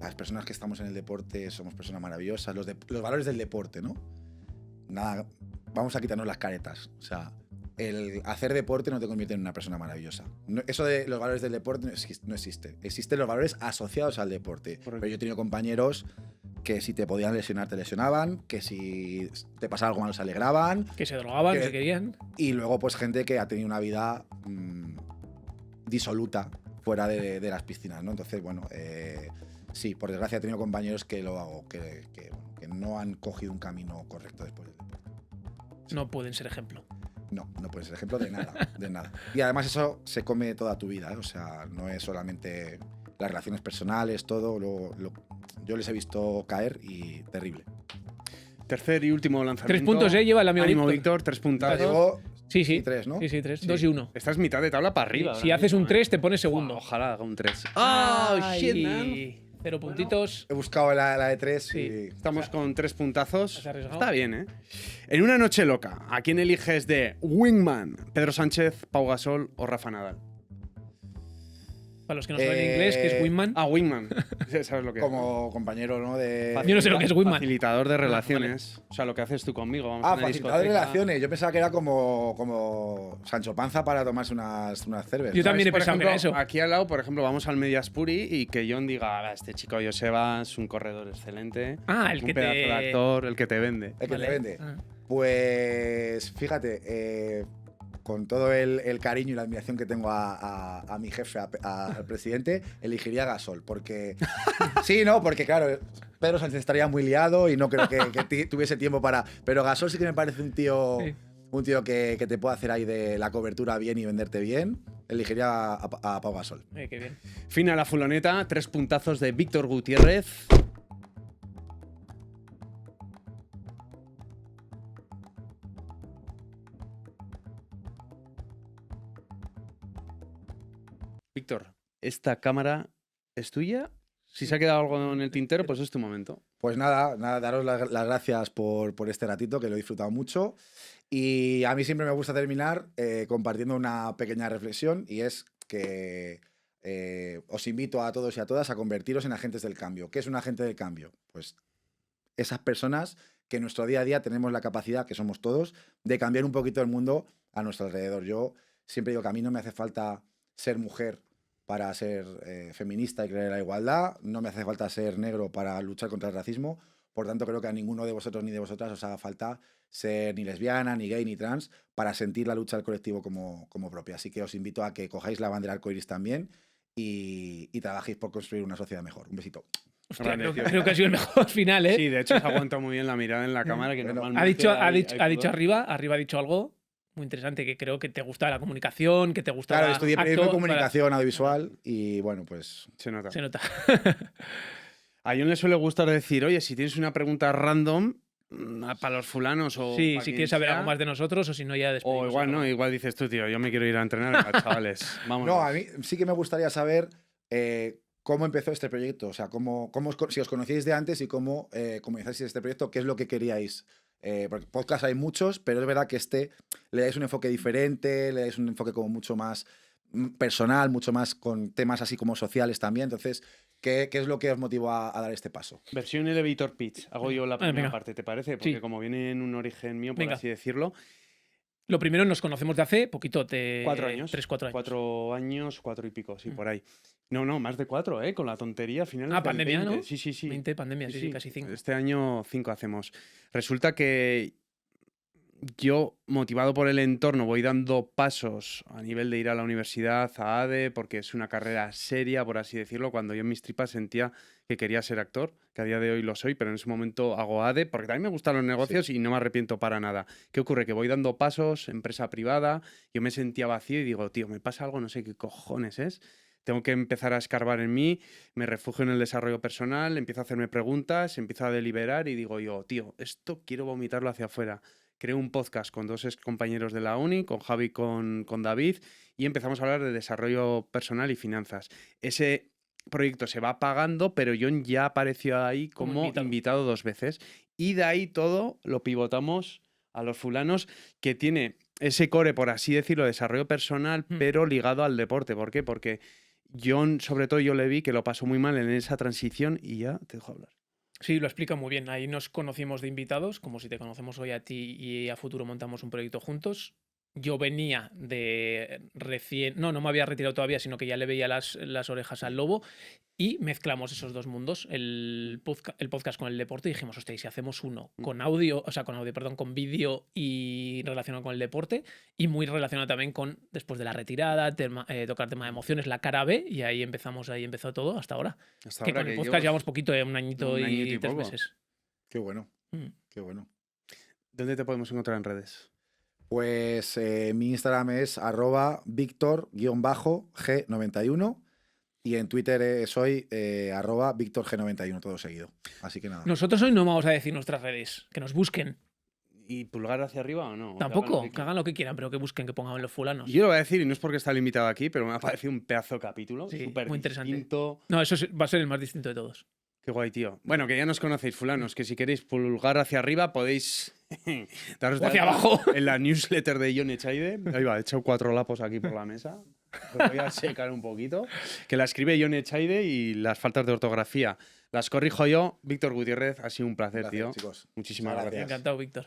las personas que estamos en el deporte somos personas maravillosas. Los valores del deporte, ¿no? Nada, vamos a quitarnos las caretas. O sea, el hacer deporte no te convierte en una persona maravillosa. Eso de los valores del deporte no existe. Existen los valores asociados al deporte. Correcto. Pero yo he tenido compañeros que si te podían lesionar, te lesionaban, que si te pasaba algo malo, se alegraban. Que se drogaban, Que- que se querían. Y luego, pues, gente que ha tenido una vida disoluta fuera de las piscinas, ¿no? Entonces, bueno, sí, por desgracia he tenido compañeros que no han cogido un camino correcto después del deporte. No pueden ser ejemplo. No puede ser ejemplo de nada, de nada. Y además eso se come toda tu vida, ¿eh? O sea, no es solamente las relaciones personales, todo. Yo les he visto caer y terrible. Tercer y último lanzamiento. 3 puntos, lleva el amigo Ánimo, Víctor. Víctor, 3 puntos. Llegó Sí, sí. 3, ¿no? Sí, sí, 3. Sí. 2 y 1. Estás mitad de tabla para arriba. Si haces un 3, te pones segundo. Ojalá haga un 3. Ay, shit, man. 0 puntitos. He buscado la de 3 Sí. y... Estamos con 3 puntazos. Has arriesgado. Está bien, ¿eh? En una noche loca, ¿a quién eliges de Wingman? ¿Pedro Sánchez, Pau Gasol o Rafa Nadal? Para los que no saben inglés, que es Winman. Ah, Wingman. ¿Sabes lo que es? Como compañero, ¿no? Yo no sé lo que es Winman. Facilitador de relaciones. O sea, lo que haces tú conmigo. Vamos a una Facilitador de discoteca. relaciones. Yo pensaba que era como Sancho Panza para tomarse unas cervezas. Yo también he Por pensado que ejemplo, era eso. aquí al lado, por ejemplo, vamos al Mediaspuri y que John diga, "Ah, este chico Joseba es un corredor excelente. Ah, el un que pedazo de te... actor, el que te vende. El que Vale. te vende. Ah. Pues fíjate, con todo el cariño y la admiración que tengo a mi jefe, al presidente, elegiría a Gasol. Porque. Sí, no, porque claro, Pedro Sánchez estaría muy liado y no creo que tuviese tiempo para. Pero Gasol sí que me parece un tío. Sí. Un tío que te puede hacer ahí de la cobertura bien y venderte bien. Elegiría a Pau Gasol. Qué bien. Fin a la fuloneta, 3 puntazos de Víctor Gutiérrez. Víctor, ¿esta cámara es tuya? Si se ha quedado algo en el tintero, pues es tu momento. Pues nada, daros las gracias por este ratito, que lo he disfrutado mucho. Y a mí siempre me gusta terminar compartiendo una pequeña reflexión, y es que os invito a todos y a todas a convertiros en agentes del cambio. ¿Qué es un agente del cambio? Pues esas personas que en nuestro día a día tenemos la capacidad, que somos todos, de cambiar un poquito el mundo a nuestro alrededor. Yo siempre digo que a mí no me hace falta ser mujer para ser feminista y creer en la igualdad, no me hace falta ser negro para luchar contra el racismo, por tanto creo que a ninguno de vosotros ni de vosotras os haga falta ser ni lesbiana, ni gay, ni trans para sentir la lucha del colectivo como propia. Así que os invito a que cojáis la bandera arcoiris también y trabajéis por construir una sociedad mejor. Un besito. Hostia, Grande, tío. creo que ha sido el mejor final, ¿eh? Sí, de hecho se aguanta muy bien la mirada en la cámara. Que Bueno, normalmente Ha hay dicho pudor. arriba ha dicho algo muy interesante, que creo que te gusta la comunicación, que te gusta Claro, estudié periodismo y acto, comunicación audiovisual y bueno, pues Se nota. Se nota. A John le suele gustar decir, oye, si tienes una pregunta random para los fulanos o Sí, para si quien quieres saber sea, algo más de nosotros o si no ya despedimos. o igual el no, programa. igual dices tú, tío, yo me quiero ir a entrenar, venga, chavales, vamos. no, a mí sí que me gustaría saber cómo empezó este proyecto, o sea, si os conocíais de antes y cómo comenzasteis este proyecto, qué es lo que queríais. Porque podcast hay muchos, pero es verdad que le dais un enfoque diferente, le dais un enfoque como mucho más personal, mucho más con temas así como sociales también. Entonces, ¿qué es lo que os motivó a dar este paso? Versión elevator pitch, hago yo la primera venga. parte, ¿te parece? Porque Sí. como viene en un origen mío, por Venga. así decirlo, Lo primero, nos conocemos de hace poquito, 4 años. 3-4 años. 4 años, 4 y pico, sí, por ahí. No, más de 4, con la tontería final. Pandemia, ¿no? Sí, sí, sí. 20, pandemia, sí, casi 5. Este año 5 hacemos. Resulta que yo, motivado por el entorno, voy dando pasos a nivel de ir a la universidad, a ADE, porque es una carrera seria, por así decirlo, cuando yo en mis tripas sentía que quería ser actor, que a día de hoy lo soy, pero en ese momento hago ADE, porque también me gustan los negocios y no me arrepiento para nada. ¿Qué ocurre? Que voy dando pasos, empresa privada, yo me sentía vacío y digo, tío, me pasa algo, no sé qué cojones es. Tengo que empezar a escarbar en mí, me refugio en el desarrollo personal, empiezo a hacerme preguntas, empiezo a deliberar y digo yo, tío, esto quiero vomitarlo hacia afuera. Creo un podcast con 2 ex compañeros de la uni, con Javi y con David, y empezamos a hablar de desarrollo personal y finanzas. Ese proyecto se va pagando, pero John ya apareció ahí como invitado 2 veces. Y de ahí todo lo pivotamos a los fulanos, que tiene ese core, por así decirlo, de desarrollo personal, pero ligado al deporte. ¿Por qué? Porque John, sobre todo, yo le vi que lo pasó muy mal en esa transición y ya te dejo hablar. Sí, lo explica muy bien. Ahí nos conocimos de invitados, como si te conocemos hoy a ti y a futuro montamos un proyecto juntos. Yo venía de recién... No me había retirado todavía, sino que ya le veía las orejas al lobo y mezclamos esos 2 mundos, el podcast con el deporte, y dijimos, hostia, ¿y si hacemos uno con audio, o sea, con vídeo y relacionado con el deporte y muy relacionado también con, después de la retirada, tocar tema de emociones, la cara B, y ahí empezó todo hasta ahora. Hasta que ahora con el que podcast llevamos llevas poquito, un añito y 3 poco. meses. Qué bueno, qué bueno. ¿Dónde te podemos encontrar en redes? Pues mi Instagram es @Victor_G91 y en Twitter soy @VictorG91, todo seguido. Así que nada. Nosotros hoy no vamos a decir nuestras redes, que nos busquen. ¿Y pulgar hacia arriba o no? Tampoco, que hagan lo que quieran, pero que busquen, que pongan los fulanos. Yo lo voy a decir, y no es porque está el invitado aquí, pero me ha parecido un pedazo de capítulo. Sí, súper muy interesante. distinto. No, eso va a ser el más distinto de todos. Qué guay, tío. Bueno, que ya nos conocéis, fulanos, que si queréis pulgar hacia arriba podéis daros O hacia de alta abajo. en la newsletter de John Echaide. Ahí va, he echado 4 lapos aquí por la mesa. Lo voy a secar un poquito. Que la escribe John Echaide y las faltas de ortografía las corrijo yo. Víctor Gutiérrez, ha sido un placer, tío. Chicos. Muchísimas Muchas gracias. Encantado, Víctor.